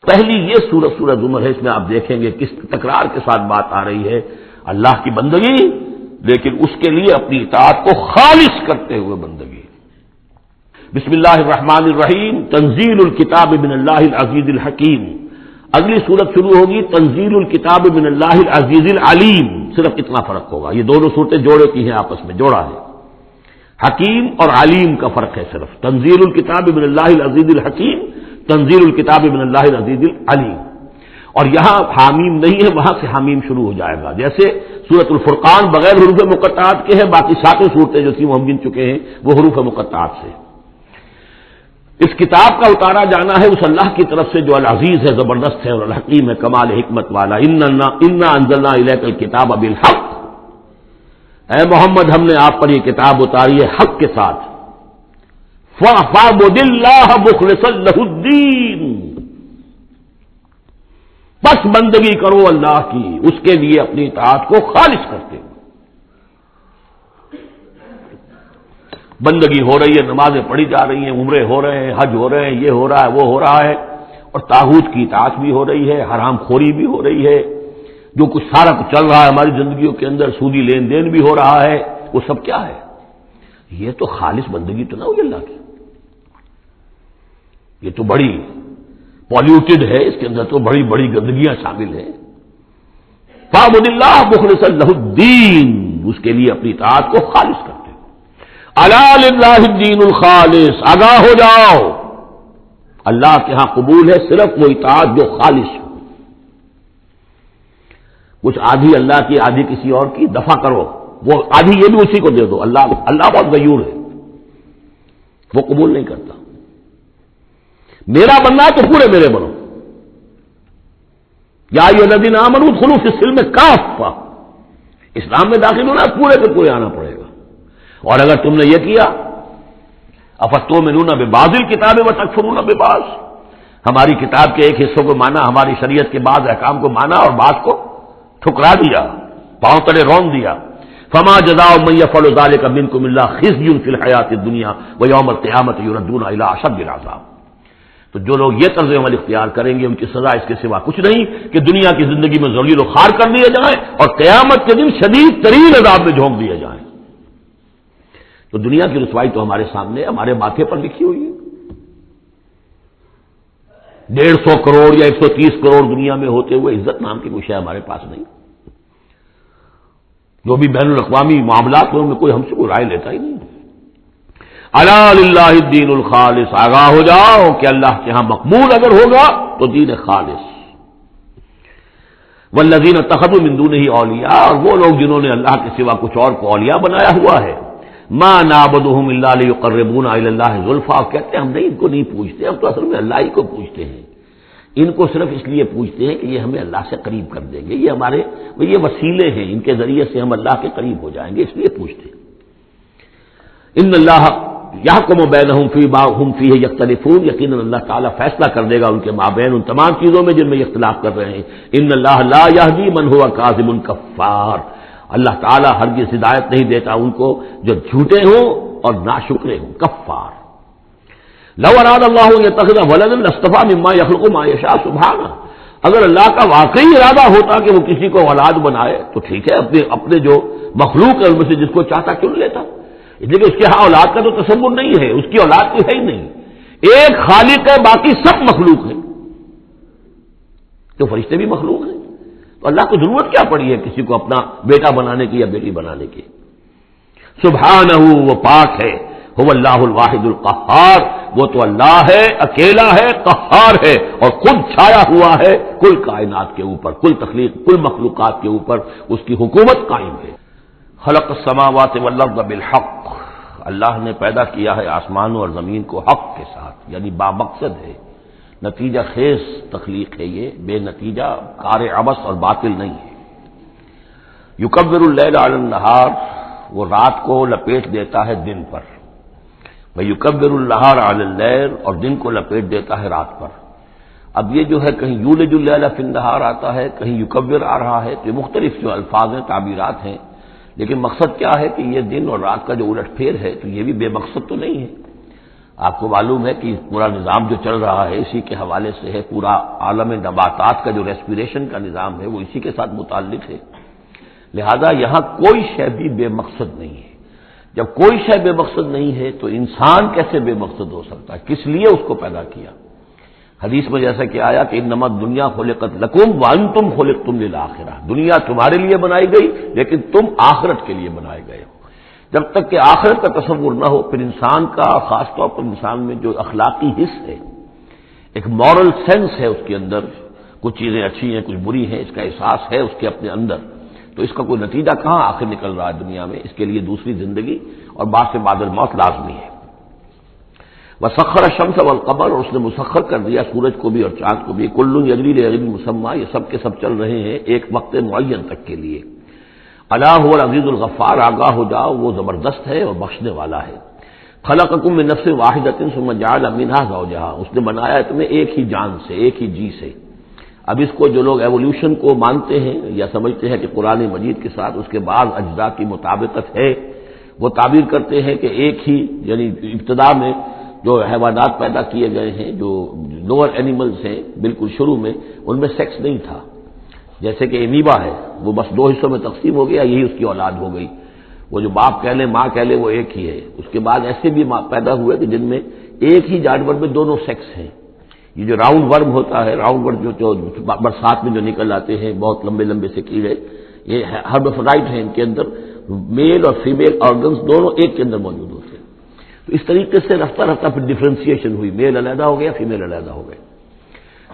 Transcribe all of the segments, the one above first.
پہلی یہ سورہ زمر ہے، اس میں آپ دیکھیں گے کس تکرار کے ساتھ بات آ رہی ہے، اللہ کی بندگی، لیکن اس کے لیے اپنی اطاعت کو خالص کرتے ہوئے بندگی۔ بسم اللہ الرحمن الرحیم، تنزیل الکتاب من اللہ العزیز الحکیم۔ اگلی سورت شروع ہوگی تنزیل الکتاب من اللہ العزیز العلیم، صرف اتنا فرق ہوگا، یہ دونوں صورتیں جوڑے کی ہیں، آپس میں جوڑا ہے، حکیم اور علیم کا فرق ہے صرف، تنزیل الکتاب من اللہ العزیز الحکیم، تنزیل الکتاب من اللہ العزیز العلیم۔ اور یہاں حامیم نہیں ہے، وہاں سے حامیم شروع ہو جائے گا، جیسے سورۃ الفرقان بغیر حروف مقطعات کے ہے، باقی ساتوں صورتیں جو تھیں وہ ہم گن چکے ہیں وہ حروف مقطعات سے۔ اس کتاب کا اتارا جانا ہے اس اللہ کی طرف سے جو العزیز ہے، زبردست ہے، اور الحکیم ہے، کمال حکمت والا۔ انا انزلنا الیک الکتاب بالحق، اے محمد ہم نے آپ پر یہ کتاب اتاری ہے حق کے ساتھ، فاعبد اللہ مخلصا لہ الدین، بس بندگی کرو اللہ کی، اس کے لیے اپنی اطاعت کو خالص کرتے ہو۔ بندگی ہو رہی ہے، نمازیں پڑھی جا رہی ہیں، عمرے ہو رہے ہیں، حج ہو رہے ہیں، یہ ہو رہا ہے، وہ ہو رہا ہے، اور طاغوت کی اطاعت بھی ہو رہی ہے، حرام خوری بھی ہو رہی ہے، جو کچھ سارا کچھ چل رہا ہے ہماری زندگیوں کے اندر، سودی لین دین بھی ہو رہا ہے، وہ سب کیا ہے؟ یہ تو خالص بندگی تو نہ ہوئی اللہ کی، یہ تو بڑی پالیوٹڈ ہے، اس کے اندر تو بڑی بڑی گندگیاں شامل ہیں۔ فاعبد اللہ مخلصا لہ الدین، اس کے لیے اپنی اطاعت کو خالص کرتے ہو۔ الا للہ الدین الخالص، آگاہ ہو جاؤ، اللہ کے ہاں قبول ہے صرف وہ اطاعت جو خالص ہو، کچھ آدھی اللہ کی آدھی کسی اور کی دفع کرو، وہ آدھی یہ بھی اسی کو دے دو، اللہ بہت غیور ہے، وہ قبول نہیں کرتا۔ میرا بننا ہے تو پورے میرے بنو، یا ایھا الذین آمنوا ادخلوا فی السلم کافہ، اسلام میں داخل ہونا پورے کے پورے آنا پڑے گا۔ اور اگر تم نے یہ کیا، افتؤمنون ببعض الکتاب وتکفرون ببعض، ہماری کتاب کے ایک حصوں کو مانا، ہماری شریعت کے بعض احکام کو مانا اور بعض کو ٹھکرا دیا، پاؤں تلے رون دیا، فما جزاء من يفعل ذلك منكم الا خزي في الحیاۃ الدنیا ویوم القیامۃ یردون الی اشد العذاب۔ تو جو لوگ یہ طرز عمل اختیار کریں گے ان کی سزا اس کے سوا کچھ نہیں کہ دنیا کی زندگی میں ذلیل و خوار کر دیے جائیں اور قیامت کے دن شدید ترین عذاب میں جھونک دیے جائیں۔ تو دنیا کی رسوائی تو ہمارے سامنے ہمارے ماتھے پر لکھی ہوئی ہے، 150 کروڑ یا 130 کروڑ دنیا میں ہوتے ہوئے عزت نام کی کوئی شے ہمارے پاس نہیں، جو بھی بین الاقوامی معاملات ہیں ان میں کوئی ہم سے کوئی رائے لیتا ہی نہیں۔ الا للہ الدین الخالص، آگاہ ہو جاؤ کہ اللہ کے ہاں مقبول اگر ہوگا تو دین خالص۔ والذین اتخذوا من دونہ اولیاء، اور وہ لوگ جنہوں نے اللہ کے سوا کچھ اور کو اولیاء بنایا ہوا ہے، ما نعبدهم الا لیقربونا الی اللہ زلفیٰ، کہتے ہیں ہم نہیں ان کو نہیں پوچھتے، ہم تو اصل میں اللہ ہی کو پوچھتے ہیں، ان کو صرف اس لیے پوچھتے ہیں کہ یہ ہمیں اللہ سے قریب کر دیں گے، یہ وسیلے ہیں، ان کے ذریعے سے ہم اللہ کے قریب ہو جائیں گے، اس لیے پوچھتے ہیں۔ ان اللہ یحکم بینہم فیما ھم فیہ یختلفون، یقیناً اللہ تعالیٰ فیصلہ کر دے گا ان کے مابین ان تمام چیزوں میں جن میں یہ اختلاف کر رہے ہیں۔ ان اللہ لا یہدی من ھو کاذب کفار، اللہ تعالیٰ ہرگز ہدایت نہیں دیتا ان کو جو جھوٹے ہوں اور ناشکرے ہوں، کفار۔ لو اراد اللہ ان یتخذ ولدا لاصطفى مما يخلق ما یشاء سبحانہ، اگر اللہ کا واقعی ارادہ ہوتا کہ وہ کسی کو اولاد بنائے تو ٹھیک ہے، اپنے جو مخلوق ہے ان میں سے جس کو چاہتا چن لیتا، لیکن اس کے ہاں اولاد کا تو تصور نہیں ہے، اس کی اولاد تو ہے ہی نہیں، ایک خالق ہے باقی سب مخلوق ہیں، تو فرشتے بھی مخلوق ہیں، تو اللہ کو ضرورت کیا پڑی ہے کسی کو اپنا بیٹا بنانے کی یا بیٹی بنانے کی؟ سبحانہ، وہ پاک ہے، هو اللہ الواحد القہار، وہ تو اللہ ہے، اکیلا ہے، قہار ہے، اور خود چھایا ہوا ہے کل کائنات کے اوپر، کل تخلیق، کل مخلوقات کے اوپر اس کی حکومت قائم ہے۔ خلق السماوات والارض بالحق، اللہ نے پیدا کیا ہے آسمانوں اور زمین کو حق کے ساتھ، یعنی بامقصد ہے، نتیجہ خیز تخلیق ہے، یہ بے نتیجہ کار عبث اور باطل نہیں ہے۔ یکبر اللیل علی النہار، وہ رات کو لپیٹ دیتا ہے دن پر، ویکبر النہار علی اللیل، اور دن کو لپیٹ دیتا ہے رات پر۔ اب یہ جو ہے کہیں یولج اللیل فی النہار آتا ہے، کہیں یکبر آ رہا ہے، تو یہ مختلف جو الفاظ ہیں، تعبیرات ہیں، لیکن مقصد کیا ہے کہ یہ دن اور رات کا جو الٹ پھیر ہے تو یہ بھی بے مقصد تو نہیں ہے۔ آپ کو معلوم ہے کہ پورا نظام جو چل رہا ہے اسی کے حوالے سے ہے، پورا عالم نباتات کا جو ریسپیریشن کا نظام ہے وہ اسی کے ساتھ متعلق ہے۔ لہذا یہاں کوئی شے بھی بے مقصد نہیں ہے۔ جب کوئی شے بے مقصد نہیں ہے تو انسان کیسے بے مقصد ہو سکتا ہے؟ کس لیے اس کو پیدا کیا؟ حدیث میں جیسا کہ آیا کہ انما الدنیا خلقت لکم وانتم خلقتم للآخرہ، دنیا تمہارے لیے بنائی گئی لیکن تم آخرت کے لیے بنائے گئے ہو۔ جب تک کہ آخرت کا تصور نہ ہو پھر انسان کا، خاص طور پر انسان میں جو اخلاقی حص ہے، ایک مورل سینس ہے اس کے اندر، کچھ چیزیں اچھی ہیں کچھ بری ہیں، اس کا احساس ہے اس کے اپنے اندر، تو اس کا کوئی نتیجہ کہاں آخر نکل رہا ہے دنیا میں؟ اس کے لیے دوسری زندگی اور بعد سے بعد الموت لازمی ہے۔ وسخر الشمس والقمر، اور اس نے مسخر کر دیا سورج کو بھی اور چاند کو بھی، کل یجری لاجل مسمى، یہ سب کے سب چل رہے ہیں ایک وقت معین تک کے لیے۔ الا هو العزیز الغفار، آگاہ ہو جاؤ وہ زبردست ہے اور بخشنے والا ہے۔ خلقکم من نفس واحدۃ ثم جعل منها زوجها، اس نے بنایا تمہیں ایک ہی جان سے، ایک ہی جی سے۔ اب اس کو جو لوگ ایوولوشن کو مانتے ہیں یا سمجھتے ہیں کہ قرآن مجید کے ساتھ اس کے بعض اجزاء کی مطابقت ہے، وہ تعبیر کرتے ہیں کہ ایک ہی، یعنی ابتدا میں جو حیوانات پیدا کیے گئے ہیں، جو لوور اینیملز ہیں بالکل شروع میں، ان میں سیکس نہیں تھا، جیسے کہ امیبا ہے وہ بس دو حصوں میں تقسیم ہو گیا، یہی اس کی اولاد ہو گئی، وہ جو باپ کہہ لیں ماں کہہ لیں وہ ایک ہی ہے۔ اس کے بعد ایسے بھی پیدا ہوئے کہ جن میں ایک ہی جانور میں دونوں سیکس ہیں۔ یہ جو راؤنڈ ورم ہوتا ہے، راؤنڈ ورم جو برسات میں جو نکل آتے ہیں بہت لمبے لمبے سے کیڑے، یہ ہربیفرائٹ ہیں، ان کے اندر میل اور فیمیل آرگنز دونوں ایک کے اندر موجود ہوتے ہیں۔ تو اس طریقے سے رفتہ رفتہ پھر ڈفرینسیشن ہوئی، میل علیحدہ ہو گیا، فیمیل علیحدہ ہو گئے۔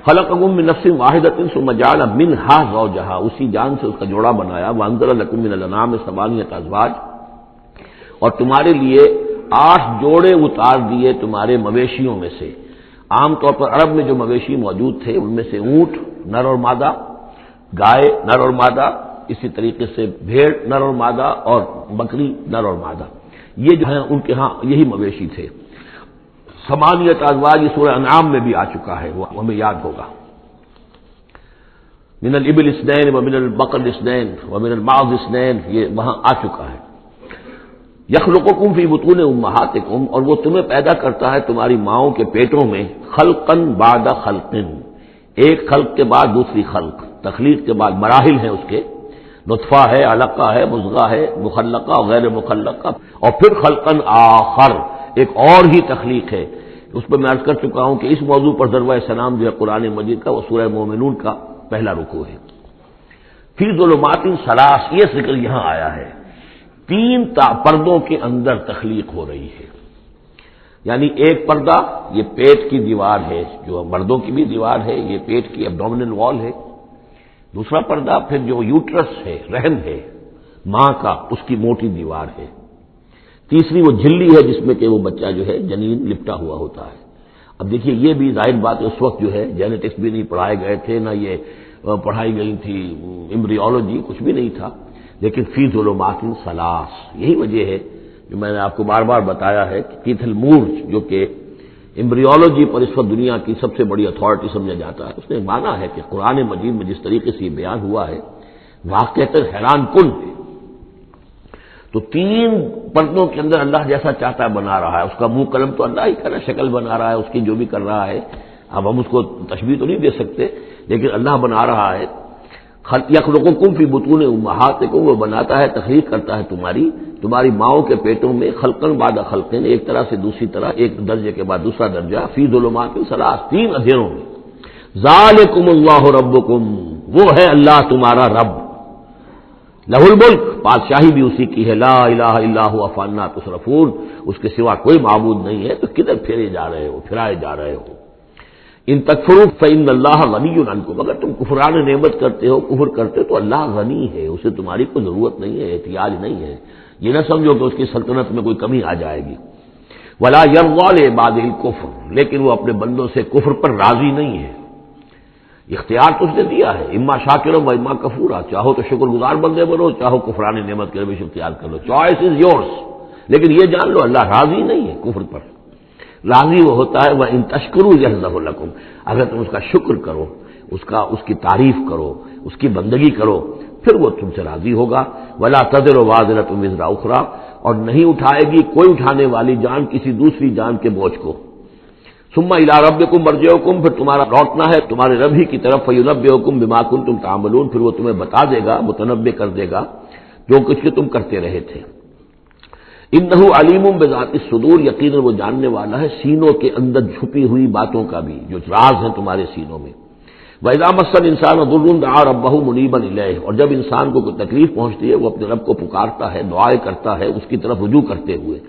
خلقکم من نفس واحدۃ ثم جعل منها زوجها، اسی جان سے اس کا جوڑا بنایا۔ وانزل لکم من الانعام ثمانیۃ ازواج، اور تمہارے لیے 8 جوڑے اتار دیے تمہارے مویشیوں میں سے۔ عام طور پر عرب میں جو مویشی موجود تھے ان میں سے اونٹ نر اور مادہ، گائے نر اور مادہ، اسی طریقے سے بھیڑ نر اور مادہ، اور بکری نر اور مادہ، یہ جو ہیں ان کے ہاں یہی مویشی تھے۔ ثمانیۃ ازواج یہ سورہ انعام میں بھی آ چکا ہے، وہ ہمیں یاد ہوگا۔ من الابل اثنین ومن البقر اثنین ومن الماعز اثنین، یہ وہاں آ چکا ہے۔ یخلقکم فی بطون امہاتکم، اور وہ تمہیں پیدا کرتا ہے تمہاری ماؤں کے پیٹوں میں، خلقا بعد خلق، ایک خلق کے بعد دوسری خلق، تخلیق کے بعد مراحل ہیں اس کے، نطفہ ہے، علقہ ہے، مضغہ ہے، مخلقہ اور غیر مخلقہ، اور پھر خلقا آخر، ایک اور ہی تخلیق ہے۔ اس پہ میں عرض کر چکا ہوں کہ اس موضوع پر ضربہ سلام جو ہے قرآن مجید کا، وہ سورہ مومنون کا پہلا رکوع ہے۔ فی ظلمات ثلاث، یہ ذکر یہاں آیا ہے، 3 پردوں کے اندر تخلیق ہو رہی ہے۔ یعنی ایک پردہ یہ پیٹ کی دیوار ہے، جو مردوں کی بھی دیوار ہے، یہ پیٹ کی ایبڈومینل وال ہے۔ دوسرا پردہ پھر جو یوٹرس ہے، رحم ہے ماں کا، اس کی موٹی دیوار ہے۔ تیسری وہ جھلی ہے جس میں کہ وہ بچہ جو ہے جنین لپٹا ہوا ہوتا ہے۔ اب دیکھیے یہ بھی ظاہر بات ہے، اس وقت جو ہے جینیٹکس بھی نہیں پڑھائے گئے تھے، نہ یہ پڑھائی گئی تھی ایمبریولوجی، کچھ بھی نہیں تھا، لیکن فی ظلمات ثلاث، یہی وجہ ہے جو میں نے آپ کو بار بار بتایا ہے کہ کیتھل مورز جو کہ ایمبریولوجی پر اس وقت دنیا کی سب سے بڑی اتھارٹی سمجھا جاتا ہے، اس نے مانا ہے کہ قرآن مجید میں جس طریقے سے یہ بیان ہوا ہے واقعتاً حیران کن ہے۔ تو 3 پردوں کے اندر اللہ جیسا چاہتا ہے بنا رہا ہے، اس کا منہ قلم تو اللہ ہی کر رہا ہے، شکل بنا رہا ہے اس کی جو بھی کر رہا ہے، اب ہم اس کو تشبیہ تو نہیں دے سکتے، لیکن اللہ بنا رہا ہے۔ یخلقکم فی بطون امہاتکم، وہ بناتا ہے، تخلیق کرتا ہے تمہاری ماؤں کے پیٹوں میں، خلقا بعد خلق، ایک طرح سے دوسری طرح، ایک درجے کے بعد دوسرا درجہ، فی ظلمات ثلاث، 3 اندھیروں میں۔ ذالکم اللہ ربکم، وہ ہے اللہ تمہارا رب، لہ الملک، بادشاہی بھی اسی کی ہے، لا الہ الا هو فانا تصرفون، اس کے سوا کوئی معبود نہیں ہے، تو کدھر پھرائے جا رہے ہو۔ ان تکفروا فإن اللہ غنی عنکم، اگر تم کفران نعمت کرتے ہو، کفر کرتے ہو، تو اللہ غنی ہے، اسے تمہاری کوئی ضرورت نہیں ہے، احتیاج نہیں ہے، یہ نہ سمجھو کہ اس کی سلطنت میں کوئی کمی آ جائے گی۔ ولا یرضی لعباده الکفر، لیکن وہ اپنے بندوں سے کفر پر راضی نہیں ہے، اختیار تو اس نے دیا ہے، اما شاکرا و اما کفورا، چاہو تو شکر گزار بندے بنو، چاہو کفران نعمت کے روش اختیار کر لو، چوائس از یورس، لیکن یہ جان لو اللہ راضی نہیں ہے کفر پر، راضی وہ ہوتا ہے وَإِن تَشْكُرُوا يَرْضَهُ لَكُمْ، اگر تم اس کا شکر کرو، اس کی تعریف کرو، اس کی بندگی کرو، پھر وہ تم سے راضی ہوگا۔ وَلَا تَزِرُ وَازِرَةٌ وِزْرَ أُخْرَىٰ، اور نہیں اٹھائے گی کوئی اٹھانے والی جان کسی دوسری جان کے بوجھ کو۔ ثم الی ربکم مرجعکم، پھر تمہارا لوٹنا ہے تمہارے رب ہی کی طرف، فینبئکم بما کنتم تعملون، پھر وہ تمہیں بتا دے گا، متنبع کر دے گا جو کچھ کہ تم کرتے رہے تھے۔ انہ علیم بذات الصدور، یقیناً وہ جاننے والا ہے سینوں کے اندر چھپی ہوئی باتوں کا بھی، جو راز ہیں تمہارے سینوں میں۔ وَإِذَا مَسَّ الْإِنسَانَ ضُرٌّ دَعَا رَبَّهُ مُنِيبًا إِلَيْهِ، اور جب انسان کو کوئی تکلیف پہنچتی ہے وہ اپنے رب کو پکارتا ہے، دعائیں کرتا ہے اس کی طرف رجوع کرتے ہوئے۔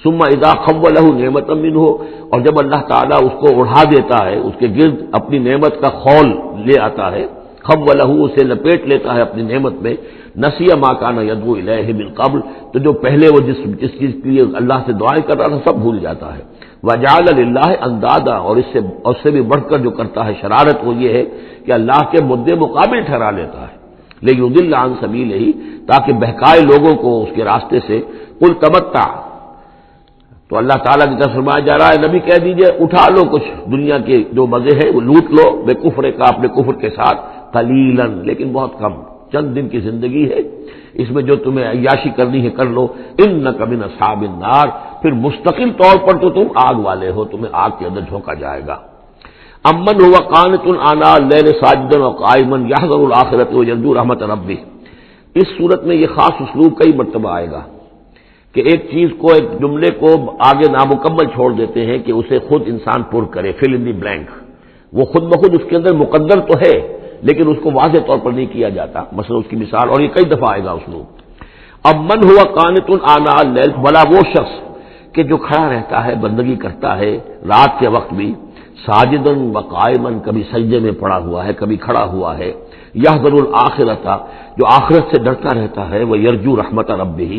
ثم اذا خوله نعمتا منه، اور جب اللہ تعالیٰ اس کو اڑا دیتا ہے، اس کے گرد اپنی نعمت کا خول لے آتا ہے، خوله اسے لپیٹ لیتا ہے اپنی نعمت میں، نسی ما کان یدعو الیہ من قبل، تو جو پہلے وہ جس چیز کے لیے اللہ سے دعائیں کر رہا تھا سب بھول جاتا ہے۔ وجعل للہ اندادا، اور اس سے بھی بڑھ کر جو کرتا ہے شرارت وہ یہ ہے کہ اللہ کے مدے مقابل ٹھہرا لیتا ہے، لیضل عن سبیلہ، تاکہ بہکائے لوگوں کو اس کے راستے سے۔ قل تمتع، تو اللہ تعالیٰ کی طرف فرمایا جا رہا ہے نبی کہہ دیجئے اٹھا لو کچھ دنیا کے جو مزے ہیں وہ لوٹ لو، بے کفر کا اپنے کفر کے ساتھ، قلیلاً لیکن بہت کم، چند دن کی زندگی ہے، اس میں جو تمہیں عیاشی کرنی ہے کر لو۔ انک من اصحاب النار، پھر مستقل طور پر تو تم آگ والے ہو، تمہیں آگ کے اندر جھونکا جائے گا۔ امن هو قانت آناء اللیل ساجدا وقائما یحذر الآخرۃ ویرجو رحمت ربہ، اس صورت میں یہ خاص اسلوب کئی مرتبہ آئے گا کہ ایک چیز کو، ایک جملے کو آگے نامکمل چھوڑ دیتے ہیں کہ اسے خود انسان پر کرے، فل ان دی بلینک، وہ خود بخود اس کے اندر مقدر تو ہے لیکن اس کو واضح طور پر نہیں کیا جاتا، مثلا اس کی مثال، اور یہ کئی دفعہ آئے گا اسلوب۔ اب من ہوا قانت آناء اللیل، بھلا وہ شخص کہ جو کھڑا رہتا ہے، بندگی کرتا ہے رات کے وقت بھی، ساجدن و قائما، کبھی سجدے میں پڑا ہوا ہے کبھی کھڑا ہوا ہے، یحذر الآخرۃ، جو آخرت سے ڈرتا رہتا ہے، وہ یرجو رحمت ربہ،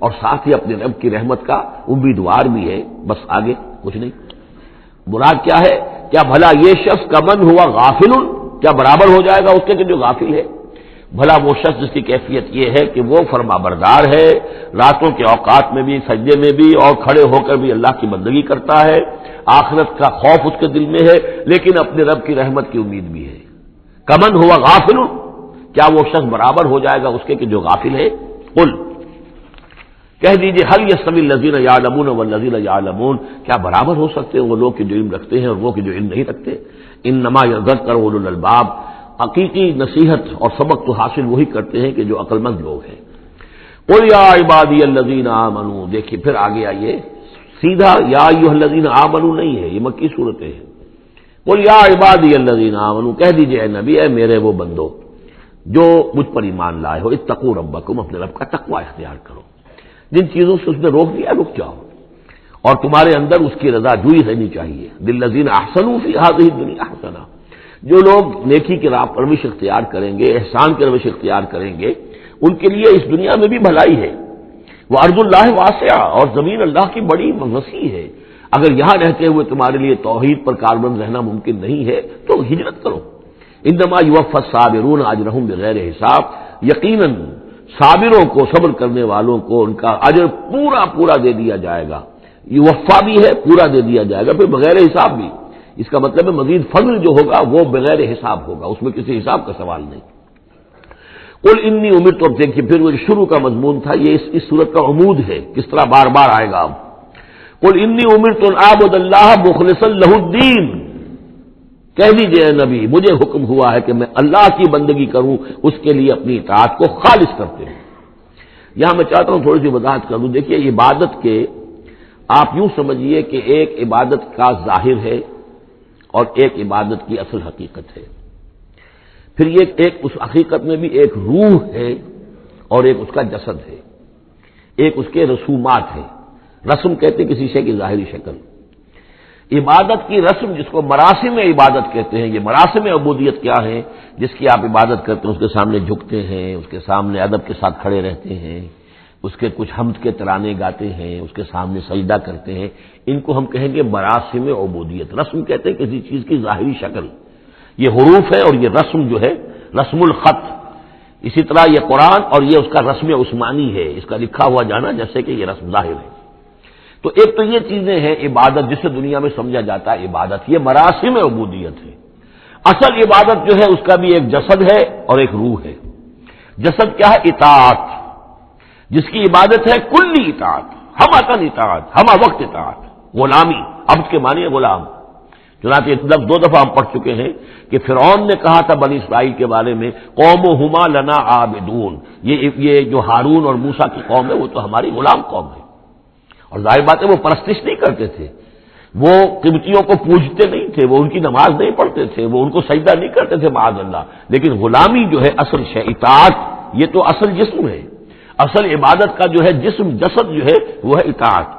اور ساتھ ہی اپنے رب کی رحمت کا امیدوار بھی ہے، بس آگے کچھ نہیں۔ مراد کیا ہے؟ کیا بھلا یہ شخص کمن ہوا غافل، کیا برابر ہو جائے گا اس کے کہ جو غافل ہے؟ بھلا وہ شخص جس کی کیفیت یہ ہے کہ وہ فرما بردار ہے، راتوں کے اوقات میں بھی، سجدے میں بھی، اور کھڑے ہو کر بھی اللہ کی بندگی کرتا ہے، آخرت کا خوف اس کے دل میں ہے، لیکن اپنے رب کی رحمت کی امید بھی ہے۔ کمن ہوا غافل، کیا وہ شخص برابر ہو جائے گا اس کے کہ جو غافل ہے؟ قل، کہہ دیجئے هل يستوي الذين يعلمون والذين يعلمون، کیا برابر ہو سکتے ہیں وہ لوگ کہ جو علم رکھتے ہیں اور وہ کہ جو علم نہیں رکھتے؟ انما يذكر اولو الالباب، حقیقی نصیحت اور سبق تو حاصل وہی کرتے ہیں کہ جو عقل مند لوگ ہیں۔ قل یا عبادی الذین آمنوا، دیکھیے پھر آگے آئیے، سیدھا یا ایھا الذین آمنوا نہیں ہے، یہ مکی صورتیں ہیں۔ قل یا عبادی الذین آمنوا، کہہ دیجئے اے نبی، اے میرے وہ بندو جو مجھ پر ایمان لائے ہو، اتقوا ربکم، اپنے رب کا تقوی اختیار کرو، جن چیزوں سے اس نے روک دیا رک جاؤ، اور تمہارے اندر اس کی رضا جوئی رہنی چاہیے۔ للذین احسنوا فی ہذہ الدنیا حسنہ، جو لوگ نیکی کی راہ پرورش اختیار کریں گے، احسان کی روش اختیار کریں گے، ان کے لیے اس دنیا میں بھی بھلائی ہے۔ وارض اللہ واسعہ، اور زمین اللہ کی بڑی وسیع ہے، اگر یہاں رہتے ہوئے تمہارے لیے توحید پر کاربند رہنا ممکن نہیں ہے تو ہجرت کرو۔ انما یوفی الصابرون اجرہم بغیر حساب، یقیناً صابروں کو، صبر کرنے والوں کو ان کا اجر پورا پورا دے دیا جائے گا، یوفا بھی ہے پورا دے دیا جائے گا، پھر بغیر حساب بھی، اس کا مطلب ہے مزید فضل جو ہوگا وہ بغیر حساب ہوگا، اس میں کسی حساب کا سوال نہیں۔ قل انی امرت، اب دیکھیے پھر وہ شروع کا مضمون تھا، یہ اس صورت کا عمود ہے، کس طرح بار بار آئے گا اب۔ قل انی امرت ان اعبد اللہ مخلصا لہ الدین، کہہ دیجئے اے نبی مجھے حکم ہوا ہے کہ میں اللہ کی بندگی کروں، اس کے لیے اپنی اطاعت کو خالص کرتے ہیں۔ یہاں میں چاہتا ہوں تھوڑی سی وضاحت کر دوں، دیکھیے عبادت کے آپ یوں سمجھیے کہ ایک عبادت کا ظاہر ہے اور ایک عبادت کی اصل حقیقت ہے، پھر یہ ایک اس حقیقت میں بھی ایک روح ہے اور ایک اس کا جسد ہے، ایک اس کے رسومات ہیں، رسم کہتے ہیں کسی شے کی ظاہری شکل۔ عبادت کی رسم جس کو مراسم عبادت کہتے ہیں، یہ مراسم عبودیت کیا ہے؟ جس کی آپ عبادت کرتے ہیں، اس کے سامنے جھکتے ہیں، اس کے سامنے ادب کے ساتھ کھڑے رہتے ہیں، اس کے کچھ حمد کے ترانے گاتے ہیں، اس کے سامنے سجدہ کرتے ہیں، ان کو ہم کہیں گے مراسم عبودیت۔ رسم کہتے ہیں کسی چیز کی ظاہری شکل، یہ حروف ہے، اور یہ رسم جو ہے رسم الخط، اسی طرح یہ قرآن اور یہ اس کا رسم عثمانی ہے، اس کا لکھا ہوا جانا جیسے کہ یہ رسم ظاہر ہے۔ تو ایک تو یہ چیزیں ہیں عبادت جسے دنیا میں سمجھا جاتا ہے عبادت، یہ مراسم عبودیت ہے۔ اصل عبادت جو ہے اس کا بھی ایک جسد ہے اور ایک روح ہے۔ جسد کیا ہے؟ اطاعت، جس کی عبادت ہے کلی اطاعت، ہم اطاعت، ہم وقت اطاعت، غلامی، عبد کے معنی ہے غلام۔ چنانچہ دو دفعہ ہم پڑھ چکے ہیں کہ فرعون نے کہا تھا بنی اسرائیل کے بارے میں قومہما لنا عابدون، یہ جو ہارون اور موسیٰ کی قوم ہے وہ تو ہماری غلام قوم ہے۔ اور ظاہر بات ہے وہ پرستش نہیں کرتے تھے، وہ قبطیوں کو پوجتے نہیں تھے، وہ ان کی نماز نہیں پڑھتے تھے، وہ ان کو سجدہ نہیں کرتے تھے معاذ اللہ، لیکن غلامی جو ہے اصل شے، اطاعت یہ تو اصل جسم ہے، اصل عبادت کا جو ہے جسم جسد جو ہے وہ ہے اطاعت۔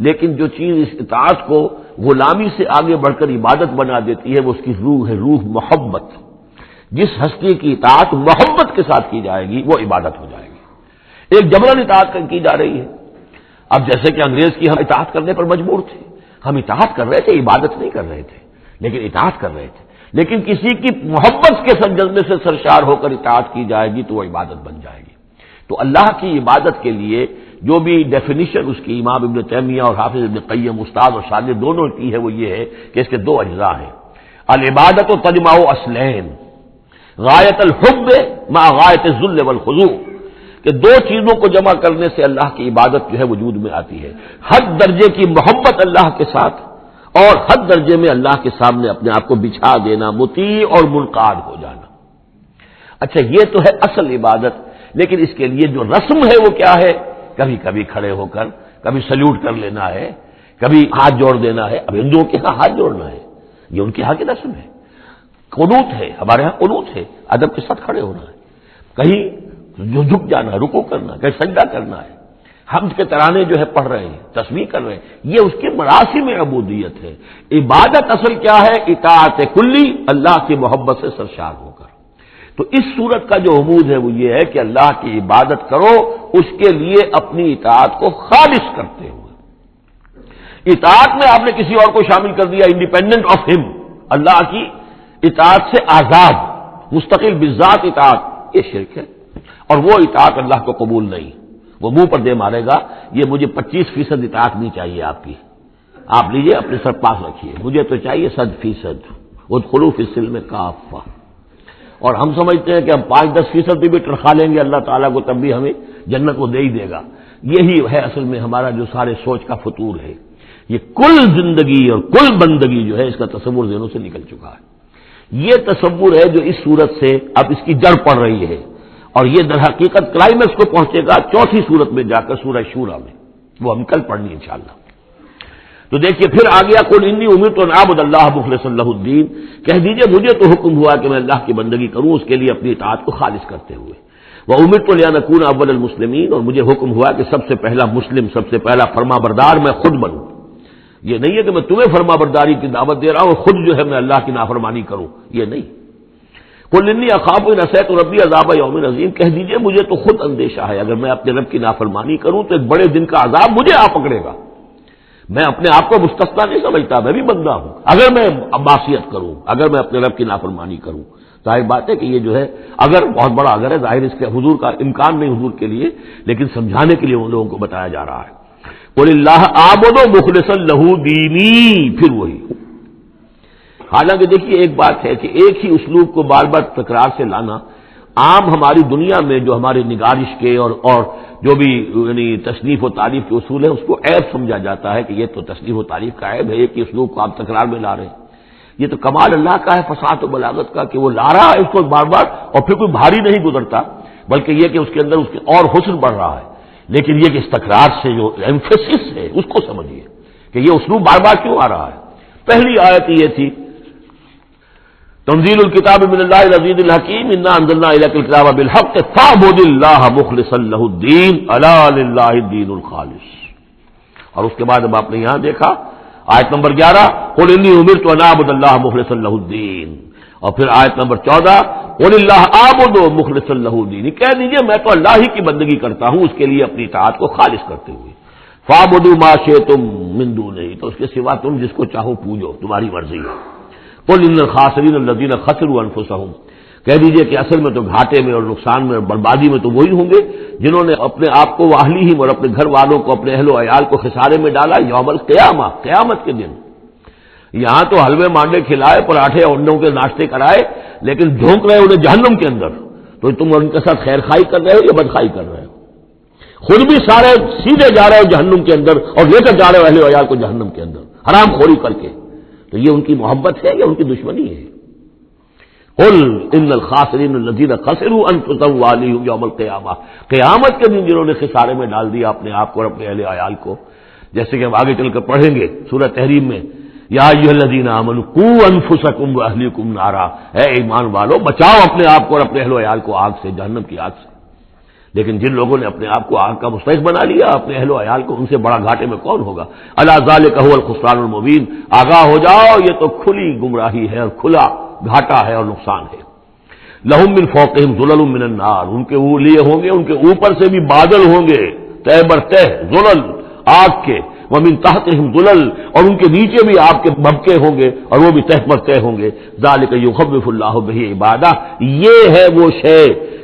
لیکن جو چیز اس اطاعت کو غلامی سے آگے بڑھ کر عبادت بنا دیتی ہے وہ اس کی روح ہے، روح محبت۔ جس ہستی کی اطاعت محبت کے ساتھ کی جائے گی وہ عبادت ہو جائے گی۔ ایک جبرن اطاعت کی جا رہی ہے، اب جیسے کہ انگریز کی ہم اطاعت کرنے پر مجبور تھے، ہم اطاعت کر رہے تھے، عبادت نہیں کر رہے تھے، لیکن اطاعت کر رہے تھے۔ لیکن کسی کی محبت کے سرجمے سے سرشار ہو کر اطاعت کی جائے گی تو وہ عبادت بن جائے گی۔ تو اللہ کی عبادت کے لیے جو بھی ڈیفینیشن اس کی امام ابن تیمیہ اور حافظ ابن قیم استاد اور شاگرد دونوں کی ہے وہ یہ ہے کہ اس کے دو اجزاء ہیں، العبادت و تجمع اصلین، غایت الحب مع غایت الذل والخضوع، کہ دو چیزوں کو جمع کرنے سے اللہ کی عبادت جو ہے وجود میں آتی ہے، حد درجے کی محبت اللہ کے ساتھ اور حد درجے میں اللہ کے سامنے اپنے آپ کو بچھا دینا، مطیع اور منقاد ہو جانا۔ اچھا یہ تو ہے اصل عبادت، لیکن اس کے لیے جو رسم ہے وہ کیا ہے؟ کبھی کبھی کھڑے ہو کر کبھی سلیوٹ کر لینا ہے، کبھی ہاتھ جوڑ دینا ہے۔ اب ہندوؤں کے ہاں ہاتھ جوڑنا ہے، یہ ان کے ہاں کی رسم ہے۔ قنوت ہے، ہمارے ہاں قنوت ہے، ادب کے ساتھ کھڑے ہونا ہے، کہیں جو جھک جانا ہے، رکوع کرنا ہے، کہیں سجدہ کرنا ہے، حمد کے ترانے جو ہے پڑھ رہے ہیں، تسبیح کر رہے ہیں، یہ اس کے مراسم عبودیت ہے۔ عبادت اصل کیا ہے؟ اطاعت کلی، اللہ کی محبت سے سرشار ہو کر۔ تو اس صورت کا جو عمود ہے وہ یہ ہے کہ اللہ کی عبادت کرو اس کے لیے اپنی اطاعت کو خالص کرتے ہوئے۔ اطاعت میں آپ نے کسی اور کو شامل کر دیا، انڈیپینڈنٹ آف ہم، اللہ کی اطاعت سے آزاد مستقل بذات اطاعت، یہ شرک ہے، اور وہ اطاعت اللہ کو قبول نہیں۔ وہ منہ پر دے مارے گا، یہ مجھے 25% اطاعت نہیں چاہیے آپ کی، آپ لیجئے اپنے سر پاس رکھیے، مجھے تو چاہیے 100%، ادخلوا فی السلم کافہ۔ اور ہم سمجھتے ہیں کہ ہم 5-10% بھی تنخواہ لیں گے اللہ تعالیٰ کو تب بھی ہمیں جنت وہ دے ہی دے گا۔ یہی ہے اصل میں ہمارا جو سارے سوچ کا فطور ہے، یہ کل زندگی اور کل بندگی جو ہے اس کا تصور ذہنوں سے نکل چکا ہے۔ یہ تصور ہے جو اس صورت سے اب اس کی جڑ پڑ رہی ہے، اور یہ در حقیقت کلائمیکس کو پہنچے گا چوتھی صورت میں جا کر سورہ شورى میں، وہ ہم کل پڑھنی انشاءاللہ۔ تو دیکھیے پھر آ گیا قل انی امرت ان اعبد اللہ مخلصا لہ الدین، کہہ دیجئے مجھے تو حکم ہوا کہ میں اللہ کی بندگی کروں اس کے لیے اپنی اطاعت کو خالص کرتے ہوئے، وامرت لان اکون اول المسلمین، اور مجھے حکم ہوا کہ سب سے پہلا مسلم، سب سے پہلا فرما بردار میں خود بنوں۔ یہ نہیں ہے کہ میں تمہیں فرما برداری کی دعوت دے رہا ہوں اور خود جو ہے میں اللہ کی نافرمانی کروں، یہ نہیں۔ قل انی اخاف ان عصیت ربی عذاب یوم عظیم، کہہ دیجئے مجھے تو خود اندیشہ ہے اگر میں اپنے رب کی نافرمانی کروں تو ایک بڑے دن کا عذاب مجھے آ پکڑے گا۔ میں اپنے آپ کو مستثنا نہیں سمجھتا، میں بھی بندہ ہوں، اگر میں معصیت کروں، اگر میں اپنے رب کی نافرمانی کروں، ظاہر بات ہے کہ یہ جو ہے اگر بہت بڑا اگر ہے، ظاہر اس کے حضور کا امکان نہیں حضور کے لیے، لیکن سمجھانے کے لیے ان لوگوں کو بتایا جا رہا ہے۔ قل اللہ اعبد مخلصا لہ دینی، پھر وہی۔ حالانکہ دیکھیے ایک بات ہے کہ ایک ہی اسلوب کو بار بار تکرار سے لانا عام ہماری دنیا میں جو ہماری نگارش کے اور جو بھی یعنی تصنیف و تعریف کے اصول ہیں اس کو عیب سمجھا جاتا ہے کہ یہ تو تصنیف و تعریف کا عیب ہے، ایک ہی اسلوب کو آپ تکرار میں لا رہے ہیں۔ یہ تو کمال اللہ کا ہے فصاحت و بلاغت کا کہ وہ لا رہا ہے اس کو بار بار، اور پھر کوئی بھاری نہیں گزرتا، بلکہ یہ کہ اس کے اندر اس کے اور حسن بڑھ رہا ہے۔ لیکن یہ کہ اس تکرار سے جو ایمفیسس ہے اس کو سمجھیے کہ یہ اسلوب بار بار کیوں آ رہا ہے۔ پہلی آیت یہ تھی تنزیل الکتاب من اللہ العزیز الحکیم انا انزلنا الیک الکتاب بالحق فاعبد اللہ مخلصا لہ الدین الا للہ الدین الخالص، اور اس کے بعد اب آپ نے یہاں دیکھا آیت نمبر 11 قل انی امرت ان اعبد اللہ مخلصا لہ الدین، اور پھر آیت نمبر 14 قل اللہ اعبد مخلصا لہ الدین، کہہ دیجئے میں تو اللہ ہی کی بندگی کرتا ہوں اس کے لیے اپنی اطاعت کو خالص کرتے ہوئے، فاعبدوا ما شئتم من دونہ، تو اس کے سوا تم جس کو چاہو پوجو، تمہاری مرضی ہے۔ قل ان الخاسرین الذین خسروا انفسهم، کہہ دیجئے کہ اصل میں تو گھاٹے میں اور نقصان میں اور بربادی میں تو وہی ہوں گے جنہوں نے اپنے آپ کو واہلیہم اور اپنے گھر والوں کو اپنے اہل و عیال کو خسارے میں ڈالا یوم القیامہ، قیامت کے دن۔ یہاں تو حلوے مانڈے کھلائے، پراٹھے اور انڈوں کے ناشتے کرائے، لیکن جھونک رہے انہیں جہنم کے اندر، تو تم ان کے ساتھ خیر خائی کر رہے ہو یا بدخائی کر رہے ہو؟ خود بھی سارے سیدھے جا رہے ہو جہنم کے اندر اور لے کر جا رہے ہو اہل و عیال کو جہنم کے اندر حرام خوری کر کے. تو یہ ان کی محبت ہے یا ان کی دشمنی ہے؟ قل ان الخاسرین الذین خسروا انفسهم واہلیہم یوم القیامہ، قیامت کے دن جنہوں نے خسارے میں ڈال دیا اپنے آپ کو اور اپنے اہل عیال کو، جیسے کہ ہم آگے چل کر پڑھیں گے سورہ تحریم میں، یا ایھا الذین آمنوا قوا انفسکم واہلیکم نارا، اے ایمان والو بچاؤ اپنے آپ کو اور اپنے اہل عیال کو آگ سے، جہنم کی آگ سے. لیکن جن لوگوں نے اپنے آپ کو آگ کا مستحق بنا لیا اپنے اہل و عیال کو، ان سے بڑا گھاٹے میں کون ہوگا؟ الا ذالک هو الخسران المبین، آگاہ ہو جاؤ یہ تو کھلی گمراہی ہے اور کھلا گھاٹا ہے اور نقصان ہے. لہم من فوقہم ظلل من النار، ان کے لیے ہوں گے ان کے اوپر سے بھی بادل ہوں گے تہ بر تہ ظلل آگ کے، ومن تحتہم ظلل، اور ان کے نیچے بھی آگ کے بھبکے ہوں گے اور وہ بھی تہ بر تہ ہوں گے. ذالک یخوف اللہ بہ عبادہ، یہ ہے وہ شے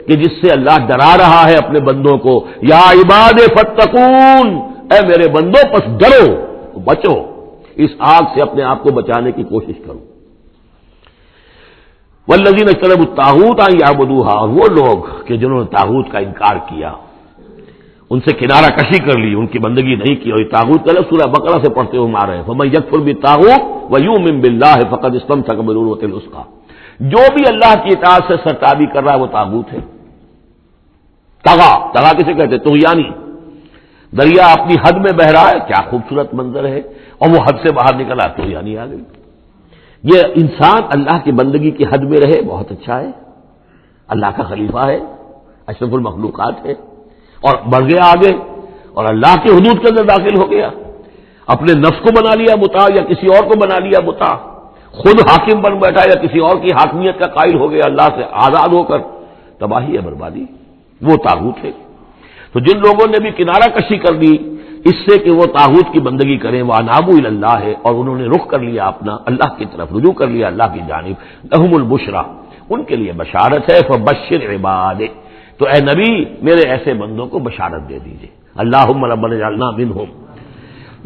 کہ جس سے اللہ ڈرا رہا ہے اپنے بندوں کو. یا عباد فتقون، اے میرے بندوں پس ڈرو بچو، اس آگ سے اپنے آپ کو بچانے کی کوشش کرو. والذین اجتنبوا الطاغوت ان یعبدوها، اور وہ لوگ کہ جنہوں نے طاغوت کا انکار کیا، ان سے کنارہ کشی کر لی، ان کی بندگی نہیں کی. اور یہ طاغوت کا لفظ سورہ بقرہ سے پڑھتے ہوئے آ رہے ہیں، فمن یکفر بالطاغوت ویؤمن باللہ فقد استمسک بالعروۃ الوثقی، جو بھی اللہ کی اطاعت سے سرتابی کر رہا ہے وہ طاغوت ہے. تغا کسے کہتے ہیں؟ طغیانی. دریا اپنی حد میں بہ رہا ہے، کیا خوبصورت منظر ہے، اور وہ حد سے باہر نکلا طغیانی آ گئی. یہ انسان اللہ کی بندگی کی حد میں رہے بہت اچھا ہے، اللہ کا خلیفہ ہے، اشرف المخلوقات ہے، اور بڑھ گیا آگے اور اللہ کی حدود کے اندر داخل ہو گیا، اپنے نفس کو بنا لیا مطاع یا کسی اور کو بنا لیا مطاع، خود حاکم بن بیٹھا یا کسی اور کی حاکمیت کا قائل ہو گیا اللہ سے آزاد ہو کر، تباہی ہے، بربادی، وہ طاغوت ہے. تو جن لوگوں نے بھی کنارہ کشی کر دی اس سے کہ وہ طاغوت کی بندگی کریں، وہ انابوا الی اللہ ہے، اور انہوں نے رخ کر لیا اپنا اللہ کی طرف، رجوع کر لیا اللہ کی جانب، لہم البشریٰ، ان کے لیے بشارت ہے. فبشر عباد، تو اے نبی میرے ایسے بندوں کو بشارت دے دیجئے. اللہم ربنا اجعلنا منہم.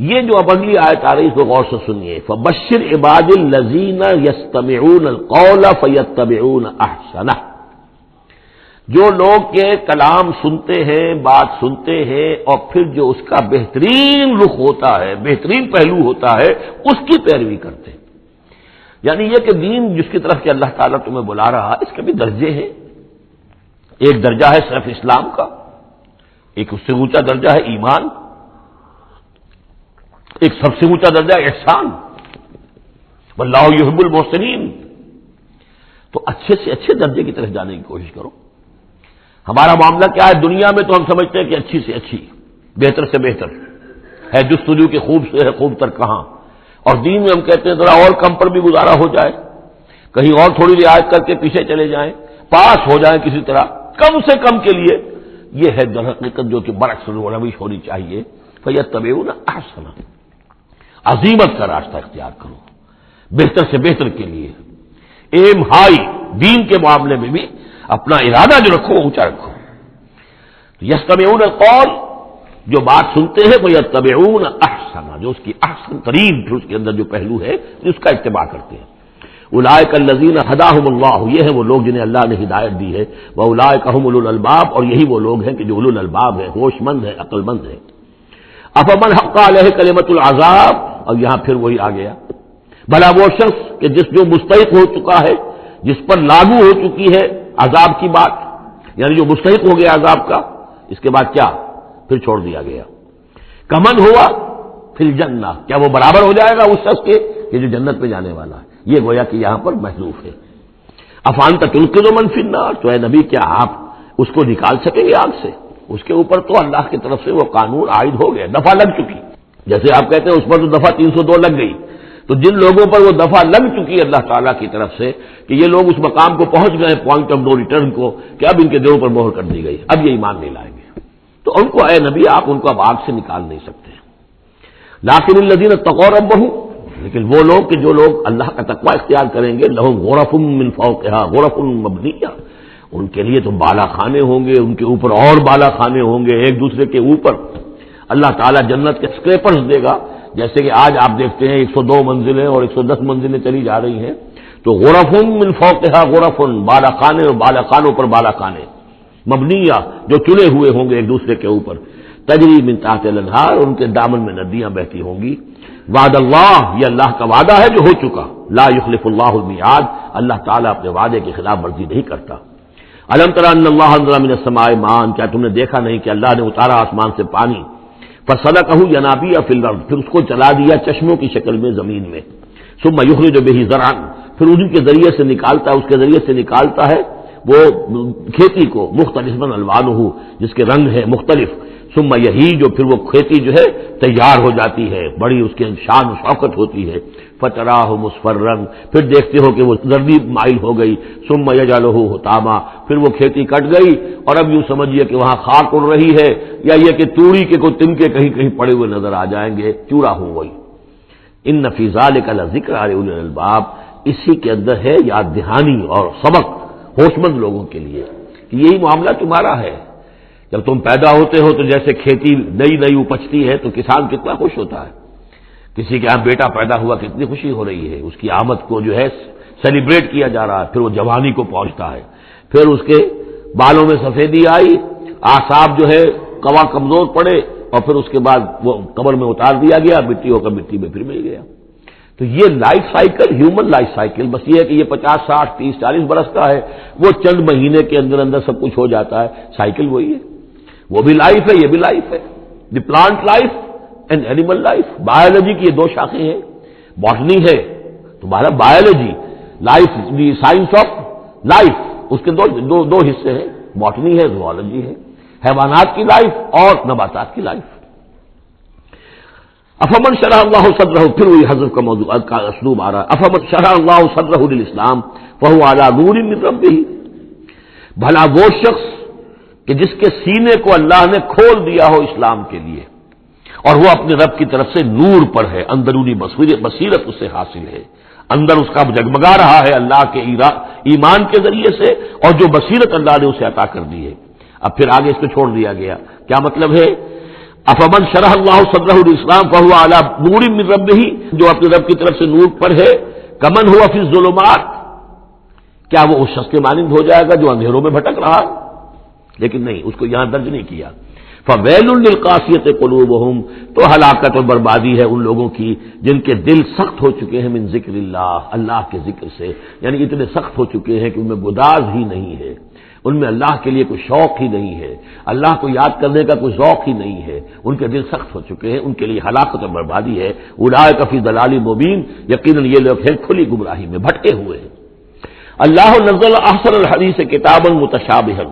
یہ جو اب اگلی آیت آ رہی ہے اس کو غور سے سنیے. فبشر عباد الذین یستمعون القول فیتبعون احسنہ، جو لوگ کے کلام سنتے ہیں، بات سنتے ہیں، اور پھر جو اس کا بہترین رخ ہوتا ہے، بہترین پہلو ہوتا ہے، اس کی پیروی کرتے ہیں. یعنی یہ کہ دین جس کی طرف کہ اللہ تعالیٰ تمہیں بلا رہا ہے اس کے بھی درجے ہیں. ایک درجہ ہے صرف اسلام کا، ایک اس سے اونچا درجہ ہے ایمان، ایک سب سے اونچا درجہ ہے احسان، واللہ یحب المحسنین. تو اچھے سے اچھے درجے کی طرف جانے کی کوشش کرو. ہمارا معاملہ کیا ہے دنیا میں؟ تو ہم سمجھتے ہیں کہ اچھی سے اچھی، بہتر سے بہتر ہے، جستجو کی خوب سے ہے خوب تر کہاں. اور دین میں ہم کہتے ہیں ذرا اور کم پر بھی گزارا ہو جائے، کہیں اور تھوڑی رعایت کر کے پیچھے چلے جائیں، پاس ہو جائیں کسی طرح، کم سے کم کے لیے. یہ ہے در حقیقت جو کہ برعکس روش ہونی چاہیے. فیتبعون احسنہ، عظیمت کا راستہ اختیار کرو، بہتر سے بہتر کے لیے ایم ہائی. دین کے معاملے میں بھی اپنا ارادہ جو رکھو اونچا رکھو. یستمعون القول، جو بات سنتے ہیں وہ یتبعون احسنہ، جو اس کی احسن ترین اس کے اندر جو پہلو ہے اس کا اتباع کرتے ہیں. اولئک الذین ھداھم اللہ، یہ ہیں وہ لوگ جنہیں اللہ نے ہدایت دی ہے. واولئک ھم اولو الالباب، اور یہی وہ لوگ ہیں کہ جو اولو الالباب ہیں، ہوش مند ہیں، عقل مند ہیں. افمن حق علیہ کلمۃ العذاب، اور یہاں پھر وہی آ گیا، بھلا وہ شخص کہ جو مستحق ہو چکا ہے، جس پر لاگو ہو چکی ہے عذاب کی بات، یعنی جو مستحق ہو گیا عذاب کا، اس کے بعد کیا پھر چھوڑ دیا گیا. کمن ہوا فی الجنہ، کیا وہ برابر ہو جائے گا اس شخص کے کہ جو جنت میں جانے والا ہے؟ یہ گویا کہ یہاں پر محذوف ہے. افانت تلقن من فی النار، تو اے نبی کیا آپ اس کو نکال سکیں گے آگ سے؟ اس کے اوپر تو اللہ کی طرف سے وہ قانون عائد ہو گیا، دفعہ لگ چکی. جیسے آپ کہتے ہیں اس پر تو دفعہ 302 لگ گئی، تو جن لوگوں پر وہ دفعہ لگ چکی ہے اللہ تعالیٰ کی طرف سے کہ یہ لوگ اس مقام کو پہنچ گئے پوائنٹ آف نو ریٹرن کو، کہ اب ان کے دلوں پر مہر کر دی گئی، اب یہ ایمان نہیں لائیں گے، تو ان کو اے نبی آپ ان کو اب آگ سے نکال نہیں سکتے. لیکن الذین اتقوا ربہم، لیکن وہ لوگ کہ جو لوگ اللہ کا تقوی اختیار کریں گے، لہم غرف من فوقہا غرف مبنیہ، ان کے لیے تو بالا خانے ہوں گے، ان کے اوپر اور بالا خانے ہوں گے ایک دوسرے کے اوپر. اللہ تعالیٰ جنت کے اسکریپرز دے گا، جیسے کہ آج آپ دیکھتے ہیں 102 منزلیں اور 110 منزلیں چلی جا رہی ہیں. تو غرف من فوقہا غرف، بالا خانے اور بالا خانوں پر بالا خانے، مبنیہ جو چنے ہوئے ہوں گے ایک دوسرے کے اوپر. تجری من تحت الانہار، ان کے دامن میں ندیاں بہتی ہوں گی. وعد اللہ، یہ اللہ کا وعدہ ہے جو ہو چکا. لا یخلف اللہ المیعاد، اللہ تعالیٰ اپنے وعدے کی خلاف ورزی نہیں کرتا. الم تر ان اللہ انزل من السماء ماء، کیا تم نے دیکھا نہیں کہ اللہ نے اتارا آسمان سے پانی. فسلکہ ینابیع فی الارض، پھر اس کو چلا دیا چشموں کی شکل میں زمین میں. ثم یخرج بہ زرعا، پھر ان کے ذریعے سے نکالتا ہے، اس کے ذریعے سے نکالتا ہے وہ کھیتی کو. مختلف الوانہ، جس کے رنگ ہیں مختلف. ثم یہی، جو پھر وہ کھیتی جو ہے تیار ہو جاتی ہے، بڑی اس کی شان و شوکت ہوتی ہے. فتراہ مصفرا، پھر دیکھتے ہو کہ وہ زردی مائل ہو گئی. ثم یجعلہ حطاما، پھر وہ کھیتی کٹ گئی اور اب یوں سمجھیے کہ وہاں خاک اڑ رہی ہے، یا یہ کہ توڑی کے کوئی تنکے کہیں کہیں پڑے ہوئے نظر آ جائیں گے، چورا ہو گئی. ان فی ذلک لذکر لأولی الالباب، اسی کے اندر ہے یاد دہانی اور سبق ہوش مند لوگوں کے لیے کہ یہی معاملہ تمہارا ہے. جب تم پیدا ہوتے ہو تو جیسے کھیتی نئی نئی اپجتی ہے تو کسان کتنا خوش ہوتا ہے. کسی کے یہاں بیٹا پیدا ہوا کتنی خوشی ہو رہی ہے، اس کی آمد کو جو ہے سیلیبریٹ کیا جا رہا ہے. پھر وہ جوانی کو پہنچتا ہے، پھر اس کے بالوں میں سفیدی آئی، اعصاب جو ہے قوا کمزور پڑے، اور پھر اس کے بعد وہ قبر میں اتار دیا گیا، مٹی ہو کر مٹی میں پھر مل گیا. تو یہ life cycle, human life cycle, بس یہ ہے کہ یہ 50 60 30 40 برس کا ہے، وہ چند مہینے کے اندر اندر سب کچھ ہو جاتا ہے. سائیکل وہی ہے، وہ بھی لائف ہے، یہ بھی لائف ہے. The plant life and animal life. Biology کی یہ دو شاخیں ہیں. باٹنی ہے تمہارا biology, life the science of life, اس کے دو حصے ہیں، باٹنی ہے، زوالوجی ہے. حیوانات کی لائف اور نباتات کی لائف. افمن شرح اللہ صدرہ، پھر وہی حضرت کا موضوع کا اسلوب آ رہا ہے. افمن شرح اللہ صدرہ للاسلام فہو علی نور من ربہ، بھلا وہ شخص کہ جس کے سینے کو اللہ نے کھول دیا ہو اسلام کے لیے، اور وہ اپنے رب کی طرف سے نور پر ہے، اندرونی بصیرت اس سے حاصل ہے، اندر اس کا جگمگا رہا ہے اللہ کے ایمان کے ذریعے سے، اور جو بصیرت اللہ نے اسے عطا کر دی ہے. اب پھر آگے اس کو چھوڑ دیا گیا. کیا مطلب ہے؟ افمن شرح اللہ صدرہ الاسلام فہو علی نور من ربہ، جو اپنے رب کی طرف سے نور پر ہے. کمن ہوا فی الظلمات، کیا وہ اس شخص کے مانند ہو جائے گا جو اندھیروں میں بھٹک رہا ہے؟ لیکن نہیں، اس کو یہاں درج نہیں کیا. فویل للقاسیۃ قلوبہم، تو ہلاکت اور بربادی ہے ان لوگوں کی جن کے دل سخت ہو چکے ہیں من ذکر اللہ، اللہ کے ذکر سے، یعنی اتنے سخت ہو چکے ہیں کہ ان میں گداز ہی نہیں ہے، ان میں اللہ کے لیے کوئی شوق ہی نہیں ہے، اللہ کو یاد کرنے کا کوئی ذوق ہی نہیں ہے، ان کے دل سخت ہو چکے ہیں، ان کے لیے ہلاکت اور بربادی ہے. اولئک فی ضلال مبین، یقیناً یہ لوگ ہیں کھلی گمراہی میں بھٹکے ہوئے ہیں. اللہ نزل احسن الحدیث کتابا متشابہا،